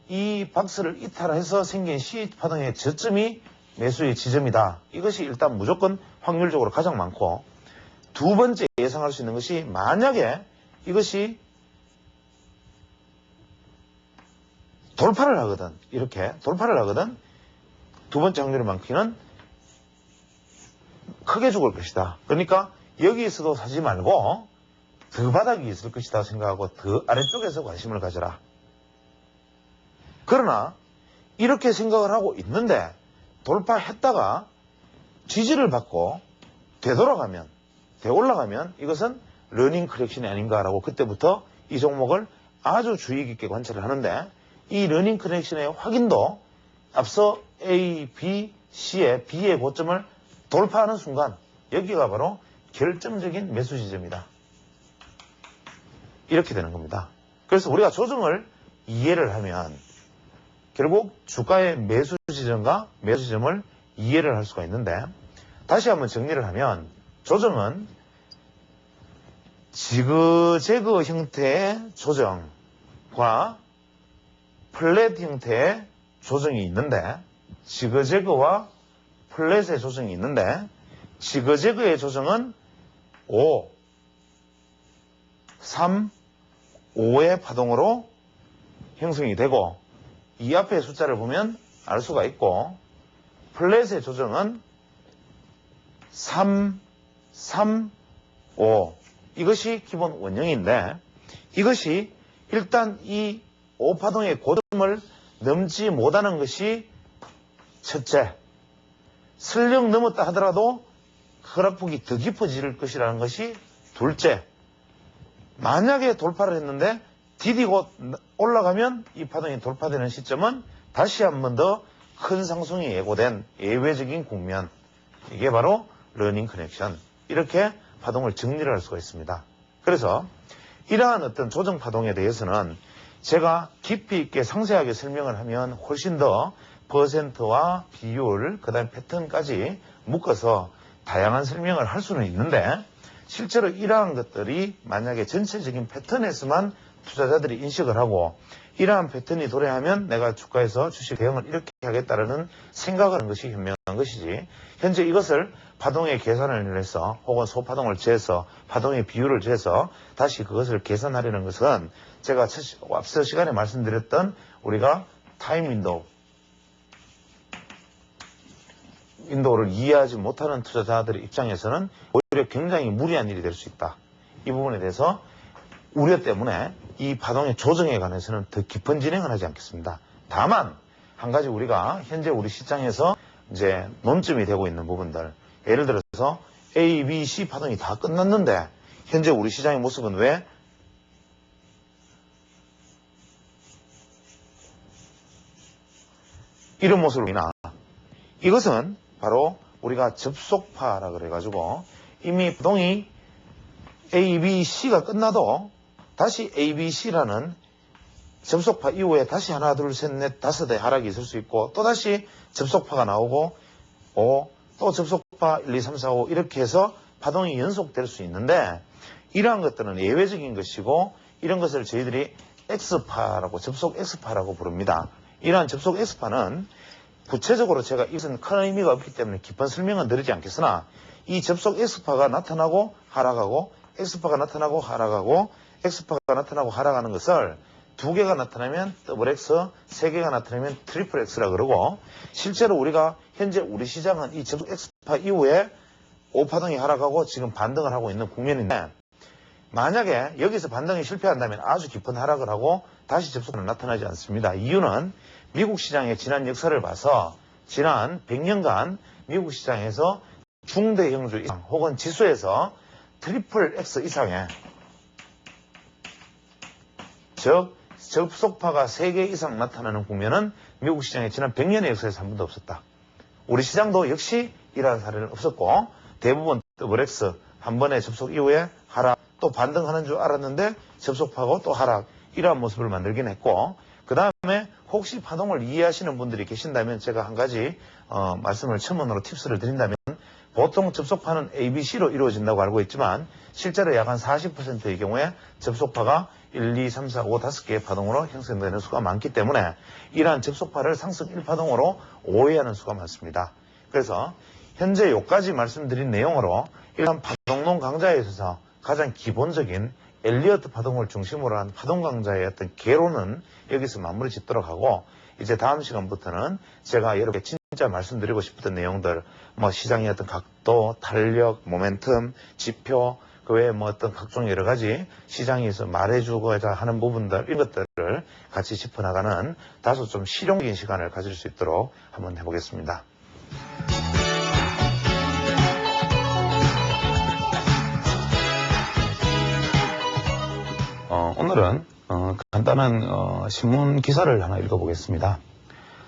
이 박스를 이탈해서 생긴 C파동의 저점이 매수의 지점이다. 이것이 일단 무조건 확률적으로 가장 많고, 두 번째 예상할 수 있는 것이 만약에 이것이 돌파를 하거든, 이렇게 돌파를 하거든, 두 번째 확률이 많기는 크게 죽을 것이다. 그러니까 여기에서도 사지 말고 더 바닥이 있을 것이다 생각하고 더 아래쪽에서 관심을 가져라. 그러나 이렇게 생각을 하고 있는데 돌파했다가 지지를 받고 되돌아가면, 되올라가면 이것은 러닝 커렉션이 아닌가라고 그때부터 이 종목을 아주 주의 깊게 관찰을 하는데, 이 러닝 커렉션의 확인도 앞서 A, B, C의 B의 고점을 돌파하는 순간 여기가 바로 결정적인 매수 지점이다. 이렇게 되는 겁니다. 그래서 우리가 조정을 이해를 하면 결국 주가의 매수 지점과 매수 지점을 이해를 할 수가 있는데, 다시 한번 정리를 하면 조정은 지그재그 형태의 조정과 플랫 형태의 조정이 있는데, 지그재그와 플랫의 조정이 있는데, 지그재그의 조정은 5, 3, 5의 파동으로 형성이 되고, 이 앞에 숫자를 보면 알 수가 있고, 플랫의 조정은 3, 3, 5 이것이 기본 원형인데, 이것이 일단 이 5파동의 고점을 넘지 못하는 것이 첫째, 설령 넘었다 하더라도 하락폭이 더 깊어질 것이라는 것이 둘째, 만약에 돌파를 했는데 디디고 올라가면 이 파동이 돌파되는 시점은 다시 한 번 더 큰 상승이 예고된 예외적인 국면, 이게 바로 러닝 커넥션, 이렇게 파동을 정리를 할 수가 있습니다. 그래서 이러한 어떤 조정 파동에 대해서는 제가 깊이 있게 상세하게 설명을 하면 훨씬 더 퍼센트와 비율, 그 다음에 패턴까지 묶어서 다양한 설명을 할 수는 있는데, 실제로 이러한 것들이 만약에 전체적인 패턴에서만 투자자들이 인식을 하고 이러한 패턴이 도래하면 내가 주가에서 주식 대응을 이렇게 하겠다라는 생각을 하는 것이 현명한 것이지, 현재 이것을 파동의 계산을 해서 혹은 소파동을 재서 파동의 비율을 재서 다시 그것을 계산하려는 것은 제가 앞서 시간에 말씀드렸던 우리가 타임 윈도우를 이해하지 못하는 투자자들의 입장에서는 오히려 굉장히 무리한 일이 될 수 있다. 이 부분에 대해서 우려 때문에 이 파동의 조정에 관해서는 더 깊은 진행을 하지 않겠습니다. 다만 한 가지 우리가 현재 우리 시장에서 이제 논점이 되고 있는 부분들, 예를 들어서 A, B, C 파동이 다 끝났는데 현재 우리 시장의 모습은 왜 이런 모습으로 보이나? 이것은 바로 우리가 접속파라 그래가지고 이미 파동이 A, B, C가 끝나도 다시 A, B, C라는 접속파 이후에 다시 하나, 둘, 셋, 넷, 다섯 의 하락이 있을 수 있고, 또다시 접속파가 나오고, 또 접속파 1, 2, 3, 4, 5 이렇게 해서 파동이 연속될 수 있는데, 이러한 것들은 예외적인 것이고, 이런 것을 저희들이 X파라고, 접속 X파라고 부릅니다. 이러한 접속 X파는 구체적으로 제가 이것은 큰 의미가 없기 때문에 깊은 설명은 드리지 않겠으나, 이 접속 X파가 나타나고 하락하고, X파가 나타나고 하락하고, X파가 나타나고 하락하는 것을 두 개가 나타나면 더블 X, 세 개가 나타나면 트리플 X라 그러고, 실제로 우리가 현재 우리 시장은 이 접속 X파 이후에 5파동이 하락하고 지금 반등을 하고 있는 국면인데, 만약에 여기서 반등이 실패한다면 아주 깊은 하락을 하고 다시 접속은 나타나지 않습니다. 이유는 미국 시장의 지난 역사를 봐서 지난 100년간 미국 시장에서 중대형주 이상 혹은 지수에서 트리플 X 이상의 즉 접속파가 3개 이상 나타나는 국면은 미국 시장의 지난 100년의 역사에서 한 번도 없었다. 우리 시장도 역시 이러한 사례는 없었고, 대부분 더블 X 한 번의 접속 이후에 하락, 또 반등하는 줄 알았는데 접속파고 또 하락, 이러한 모습을 만들긴 했고, 그 다음에 혹시 파동을 이해하시는 분들이 계신다면 제가 한 가지 말씀을 첨언으로 팁스를 드린다면, 보통 접속파는 ABC로 이루어진다고 알고 있지만 실제로 약 한 40%의 경우에 접속파가 1, 2, 3, 4, 5, 5개의 파동으로 형성되는 수가 많기 때문에 이러한 접속파를 상승 1파동으로 오해하는 수가 많습니다. 그래서 현재 여기까지 말씀드린 내용으로 이러한 파동론 강좌에 있어서 가장 기본적인 엘리어트 파동을 중심으로 한 파동 강좌의 어떤 개론은 여기서 마무리 짓도록 하고, 이제 다음 시간부터는 제가 여러분께 진짜 말씀드리고 싶었던 내용들, 시장의 어떤 각도, 탄력, 모멘텀, 지표, 그 외에 어떤 각종 여러 가지 시장에서 말해주고자 하는 부분들, 이런 것들을 같이 짚어나가는 다소 좀 실용적인 시간을 가질 수 있도록 한번 해보겠습니다. 오늘은 간단한 신문 기사를 하나 읽어보겠습니다.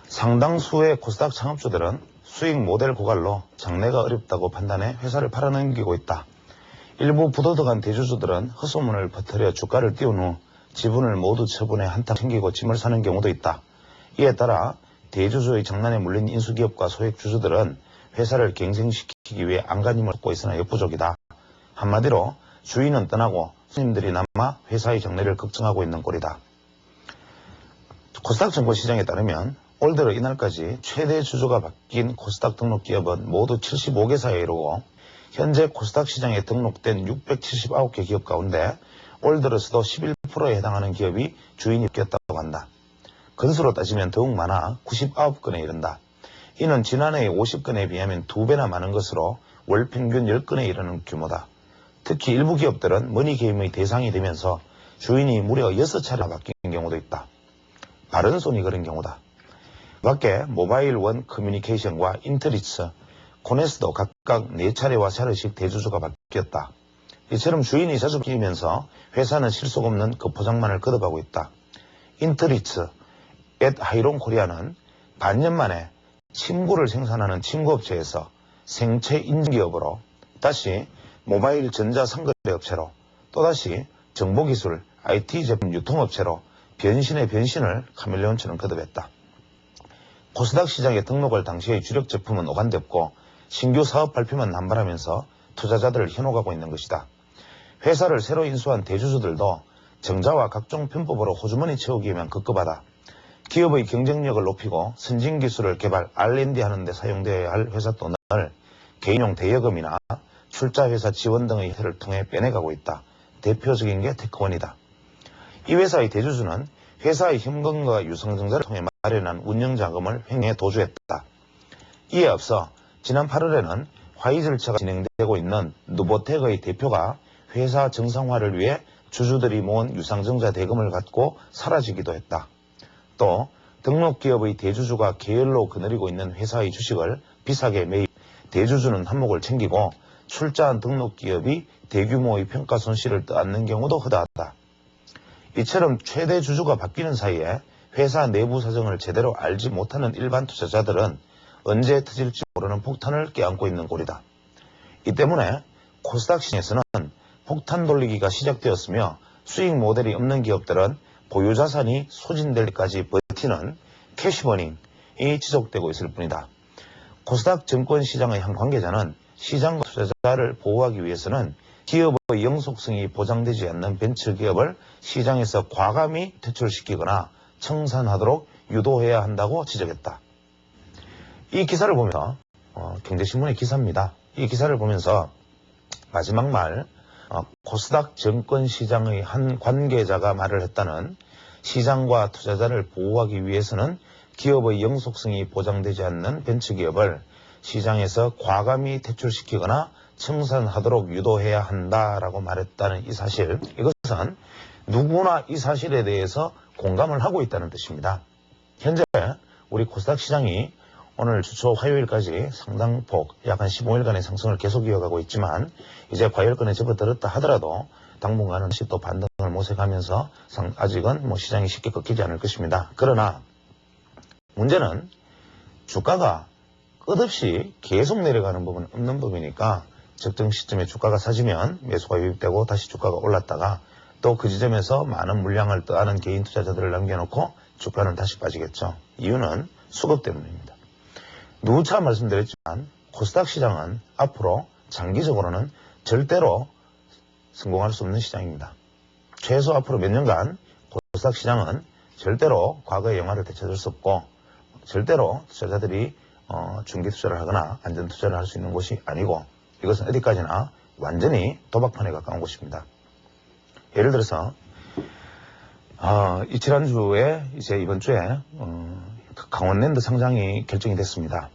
상당수의 코스닥 창업주들은 수익 모델 고갈로 장래가 어렵다고 판단해 회사를 팔아넘기고 있다. 일부 부도덕한 대주주들은 헛소문을 퍼뜨려 주가를 띄운 후 지분을 모두 처분해 한탕 챙기고 짐을 사는 경우도 있다. 이에 따라 대주주의 장난에 물린 인수기업과 소액주주들은 회사를 갱생시키기 위해 안간힘을 쏟고 있으나 역부족이다. 한마디로 주인은 떠나고 손님들이 남아 회사의 장래를 걱정하고 있는 꼴이다. 코스닥 정보시장에 따르면 올 들어 이날까지 최대 주주가 바뀐 코스닥 등록 기업은 모두 75개사에 이르고, 현재 코스닥 시장에 등록된 679개 기업 가운데 올 들어서도 11%에 해당하는 기업이 주인이 바뀌었다고 한다. 건수로 따지면 더욱 많아 99건에 이른다. 이는 지난해의 50건에 비하면 2배나 많은 것으로 월 평균 10건에 이르는 규모다. 특히 일부 기업들은 머니 게임의 대상이 되면서 주인이 무려 6차례 바뀐 경우도 있다. 바른손이 그런 경우다. 그 밖에 모바일원 커뮤니케이션과 인터리츠, 코네스도 각각 4차례와 차례씩 대주주가 바뀌었다. 이처럼 주인이 자주 바뀌면서 회사는 실속 없는 그 포장만을 거듭하고 있다. 인터리츠, 앳하이론 코리아는 반년 만에 침구를 생산하는 침구업체에서 생체 인증기업으로, 다시 모바일 전자상거래 업체로, 또다시 정보기술, IT 제품 유통업체로 변신의 변신을 카멜레온처럼 거듭했다. 코스닥 시장에 등록할 당시의 주력 제품은 오간됐고 신규 사업 발표만 남발하면서 투자자들을 현혹하고 있는 것이다. 회사를 새로 인수한 대주주들도 정자와 각종 편법으로 호주머니 채우기 위한 급급하다. 기업의 경쟁력을 높이고 선진기술을 개발, R&D 하는 데 사용되어야 할 회사 돈을 개인용 대여금이나 출자회사 지원 등의 형태를 통해 빼내가고 있다. 대표적인 게 테크원이다. 이 회사의 대주주는 회사의 현금과 유상증자를 통해 마련한 운영자금을 횡령해 도주했다. 이에 앞서 지난 8월에는 화의 절차가 진행되고 있는 누보텍의 대표가 회사 정상화를 위해 주주들이 모은 유상증자 대금을 갖고 사라지기도 했다. 또 등록기업의 대주주가 계열로 거느리고 있는 회사의 주식을 비싸게 매입, 대주주는 한몫을 챙기고 출자한 등록기업이 대규모의 평가 손실을 떠안는 경우도 허다하다. 이처럼 최대 주주가 바뀌는 사이에 회사 내부 사정을 제대로 알지 못하는 일반 투자자들은 언제 터질지 모르는 폭탄을 껴안고 있는 꼴이다. 이 때문에 코스닥 시장에서는 폭탄 돌리기가 시작되었으며 수익 모델이 없는 기업들은 보유 자산이 소진될 때까지 버티는 캐시버닝이 지속되고 있을 뿐이다. 코스닥 증권시장의 한 관계자는 시장과 투자자를 보호하기 위해서는 기업의 영속성이 보장되지 않는 벤처기업을 시장에서 과감히 퇴출시키거나 청산하도록 유도해야 한다고 지적했다. 이 기사를 보면서 경제신문의 기사입니다. 이 기사를 보면서 마지막 말 코스닥 증권시장의 한 관계자가 말을 했다는 시장과 투자자를 보호하기 위해서는 기업의 영속성이 보장되지 않는 벤처기업을 시장에서 과감히 퇴출시키거나 청산하도록 유도해야 한다라고 말했다는 이 사실, 이것은 누구나 이 사실에 대해서 공감을 하고 있다는 뜻입니다. 현재 우리 코스닥 시장이 오늘 주초 화요일까지 상당폭 약 한 15일간의 상승을 계속 이어가고 있지만 이제 과열권에 접어들었다 하더라도 당분간은 또 반등을 모색하면서 아직은 시장이 쉽게 꺾이지 않을 것입니다. 그러나 문제는 주가가 끝없이 계속 내려가는 법은 없는 법이니까 적정 시점에 주가가 사지면 매수가 유입되고 다시 주가가 올랐다가 또 그 지점에서 많은 물량을 떠안은 개인 투자자들을 남겨놓고 주가는 다시 빠지겠죠. 이유는 수급 때문입니다. 누차 말씀드렸지만 코스닥 시장은 앞으로 장기적으로는 절대로 성공할 수 없는 시장입니다. 최소 앞으로 몇 년간 코스닥 시장은 절대로 과거의 영화를 되찾을 수 없고 절대로 투자자들이 중기 투자를 하거나 안전 투자를 할 수 있는 곳이 아니고 이것은 어디까지나 완전히 도박판에 가까운 곳입니다. 예를 들어서 지난주에 이번 주에 강원랜드 상장이 결정이 됐습니다.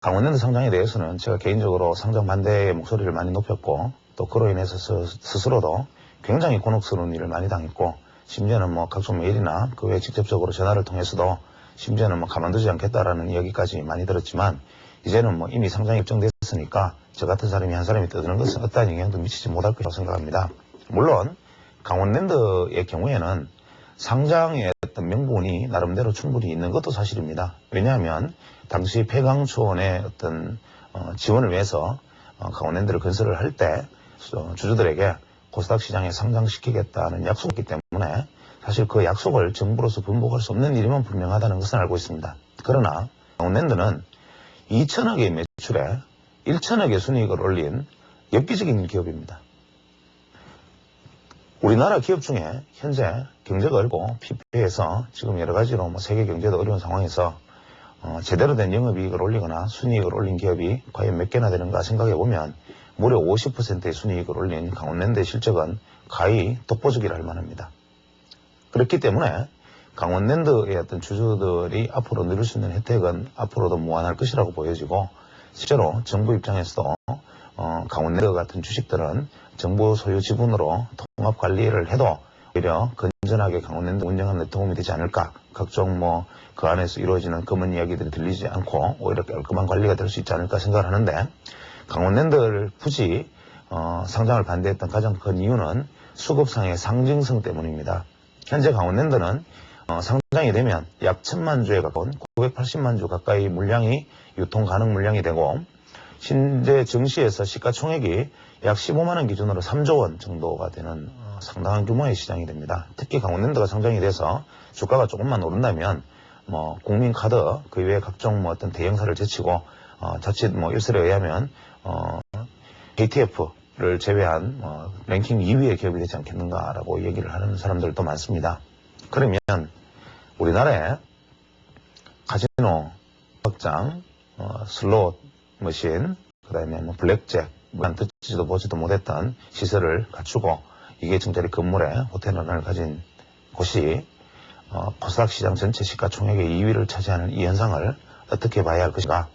강원랜드 상장에 대해서는 제가 개인적으로 상장 반대의 목소리를 많이 높였고 또 그로 인해서 스스로도 굉장히 곤혹스러운 일을 많이 당했고 심지어는 각종 메일이나 그 외에 직접적으로 전화를 통해서도 심지어는 가만두지 않겠다라는 이야기까지 많이 들었지만 이제는 이미 상장이 결정됐으니까 저 같은 사람이 한 사람이 떠드는 것은 어떠한 영향도 미치지 못할 것이라고 생각합니다. 물론 강원랜드의 경우에는 상장의 어떤 명분이 나름대로 충분히 있는 것도 사실입니다. 왜냐하면 당시 폐강초원의 어떤 지원을 위해서 강원랜드를 건설을 할 때 주주들에게 코스닥 시장에 상장시키겠다는 약속이 있기 때문에 사실 그 약속을 정부로서 분복할 수 없는 일임은 분명하다는 것은 알고 있습니다. 그러나 강원랜드는 2천억의 매출에 1천억의 순이익을 올린 엽기적인 기업입니다. 우리나라 기업 중에 현재 경제가 어렵고 피폐해서 지금 여러 가지로 세계 경제도 어려운 상황에서 제대로 된 영업이익을 올리거나 순이익을 올린 기업이 과연 몇 개나 되는가 생각해 보면 무려 50%의 순이익을 올린 강원랜드의 실적은 가히 독보적이라 할 만합니다. 그렇기 때문에 강원랜드의 어떤 주주들이 앞으로 누릴 수 있는 혜택은 앞으로도 무한할 것이라고 보여지고 실제로 정부 입장에서도 강원랜드 같은 주식들은 정부 소유 지분으로 통합 관리를 해도 오히려 건전하게 강원랜드 운영하는 데 도움이 되지 않을까. 각종 그 안에서 이루어지는 검은 이야기들이 들리지 않고 오히려 깔끔한 관리가 될 수 있지 않을까 생각을 하는데 강원랜드를 굳이 상장을 반대했던 가장 큰 이유는 수급상의 상징성 때문입니다. 현재 강원랜드는 상장이 되면 약 1000만 주에 가까운 980만 주 가까이 물량이 유통 가능 물량이 되고 현재 증시에서 시가총액이 약 15만 원 기준으로 3조 원 정도가 되는 상당한 규모의 시장이 됩니다. 특히 강원랜드가 상장이 돼서 주가가 조금만 오른다면 국민카드 그 외에 각종 어떤 대형사를 제치고 자칫 일설에 의하면 KTF 를 제외한 랭킹 2위의 기업이 되지 않겠는가라고 얘기를 하는 사람들도 많습니다. 그러면 우리나라에 카지노, 확장, 슬롯 머신, 그다음에 블랙잭, 듣지도 보지도 못했던 시설을 갖추고 2개층짜리 건물에 호텔을 가진 곳이 코스닥 시장 전체 시가총액의 2위를 차지하는 이 현상을 어떻게 봐야 할 것인가?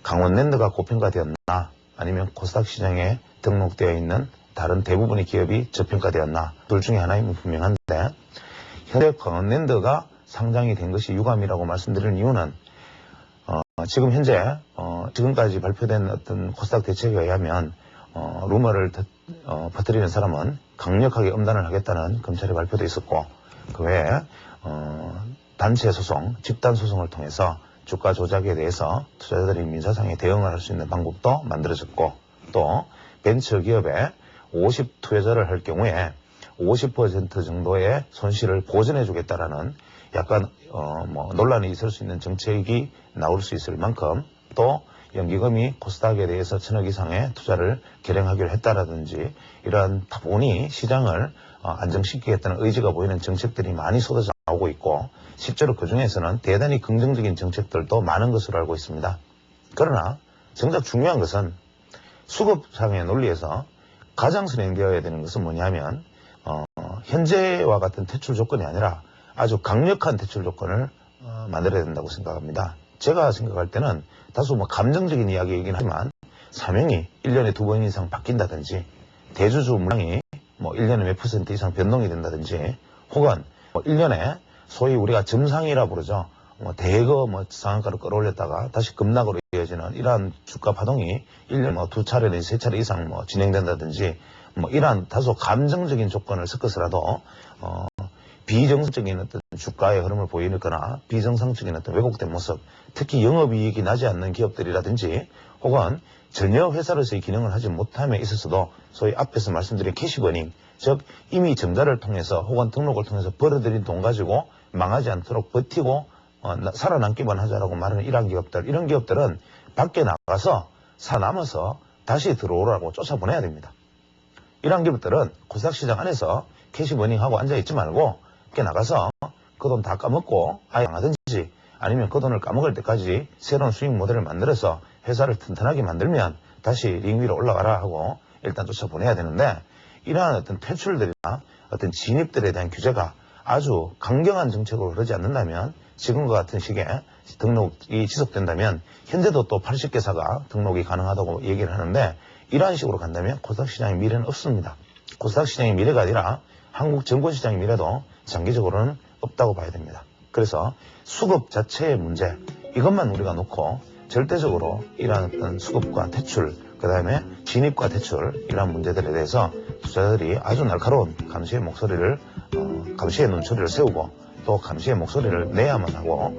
강원랜드가 고평가되었나? 아니면 코스닥 시장에 등록되어 있는 다른 대부분의 기업이 저평가되었나? 둘 중에 하나이면 분명한데, 현재 강원랜드가 상장이 된 것이 유감이라고 말씀드리는 이유는 지금 현재 지금까지 발표된 어떤 코스닥 대책에 의하면 루머를 퍼뜨리는 사람은 강력하게 엄단을 하겠다는 검찰의 발표도 있었고, 그 외에 단체 소송, 집단 소송을 통해서 주가 조작에 대해서 투자자들이 민사상에 대응을 할 수 있는 방법도 만들어졌고, 또 벤처기업에 50 투자자를 할 경우에 50% 정도의 손실을 보전해 주겠다라는 약간 논란이 있을 수 있는 정책이 나올 수 있을 만큼, 또 연기금이 코스닥에 대해서 1,000억 이상의 투자를 결행하기로 했다라든지 이러한 다분히 시장을 안정시키겠다는 의지가 보이는 정책들이 많이 쏟아져 나오고 있고, 실제로 그 중에서는 대단히 긍정적인 정책들도 많은 것으로 알고 있습니다. 그러나 정작 중요한 것은 수급상의 논리에서 가장 선행되어야 되는 것은 뭐냐면 현재와 같은 퇴출 조건이 아니라 아주 강력한 퇴출 조건을 만들어야 된다고 생각합니다. 제가 생각할 때는 다소 감정적인 이야기이긴 하지만 사명이 1년에 2번 이상 바뀐다든지, 대주주 물량이 1년에 몇 % 이상 변동이 된다든지, 혹은 1년에 소위 우리가 점상이라 부르죠. 대거 상한가를 끌어올렸다가 다시 급락으로 이어지는 이러한 주가 파동이 1년에 2차례 내지 3차례 이상 진행된다든지, 이러한 다소 감정적인 조건을 섞어서라도 비정상적인 어떤 주가의 흐름을 보이거나 비정상적인 어떤 왜곡된 모습, 특히 영업이익이 나지 않는 기업들이라든지, 혹은 전혀 회사로서의 기능을 하지 못함에 있어서도 소위 앞에서 말씀드린 캐시버닝, 즉 이미 정자를 통해서 혹은 등록을 통해서 벌어들인 돈 가지고 망하지 않도록 버티고 살아남기만 하자라고 말하는 이런 기업들은 밖에 나가서 살아남아서 다시 들어오라고 쫓아보내야 됩니다. 이런 기업들은 코스닥 시장 안에서 캐시버닝하고 앉아있지 말고 밖에 나가서 그 돈 다 까먹고 아예 안 하든지, 아니면 그 돈을 까먹을 때까지 새로운 수익 모델을 만들어서 회사를 튼튼하게 만들면 다시 링 위로 올라가라 하고 일단 쫓아보내야 되는데, 이러한 어떤 퇴출들이나 어떤 진입들에 대한 규제가 아주 강경한 정책으로 흐르지 않는다면, 지금과 같은 시기에 등록이 지속된다면 현재도 또 80개사가 등록이 가능하다고 얘기를 하는데, 이러한 식으로 간다면 코스닥 시장의 미래는 없습니다. 코스닥 시장의 미래가 아니라 한국 증권시장의 미래도 장기적으로는 없다고 봐야 됩니다. 그래서 수급 자체의 문제, 이것만 우리가 놓고 절대적으로 이러한 어떤 수급과 퇴출, 그 다음에 진입과 퇴출, 이러한 문제들에 대해서 투자자들이 아주 날카로운 감시의 목소리를, 감시의 눈초리를 세우고 또 감시의 목소리를 내야만 하고,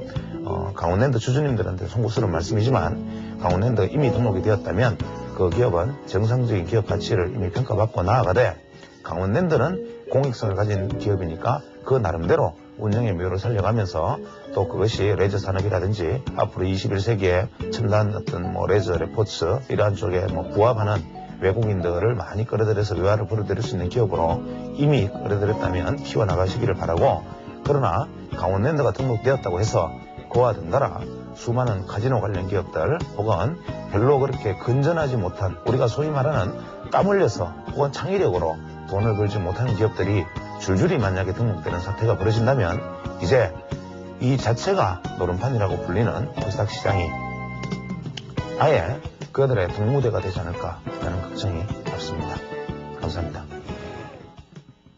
강원랜드 주주님들한테 송구스러운 말씀이지만 강원랜드가 이미 등록이 되었다면 그 기업은 정상적인 기업 가치를 이미 평가받고 나아가되, 강원랜드는 공익성을 가진 기업이니까 그 나름대로 운영의 묘를 살려가면서 또 그것이 레저 산업이라든지 앞으로 21세기에 첨단 어떤 레저 레포츠 이러한 쪽에 부합하는 외국인들을 많이 끌어들여서 외화를 벌어들일 수 있는 기업으로 이미 끌어들였다면 키워나가시기를 바라고, 그러나 강원랜드가 등록되었다고 해서 그와 덩달아 수많은 카지노 관련 기업들 혹은 별로 그렇게 건전하지 못한, 우리가 소위 말하는 땀 흘려서 혹은 창의력으로 돈을 벌지 못하는 기업들이 줄줄이 만약에 등록되는 사태가 벌어진다면 이제 이 자체가 노름판이라고 불리는 코스닥 시장이 아예 그들의 동무대가 되지 않을까 하는 걱정이 없습니다. 감사합니다.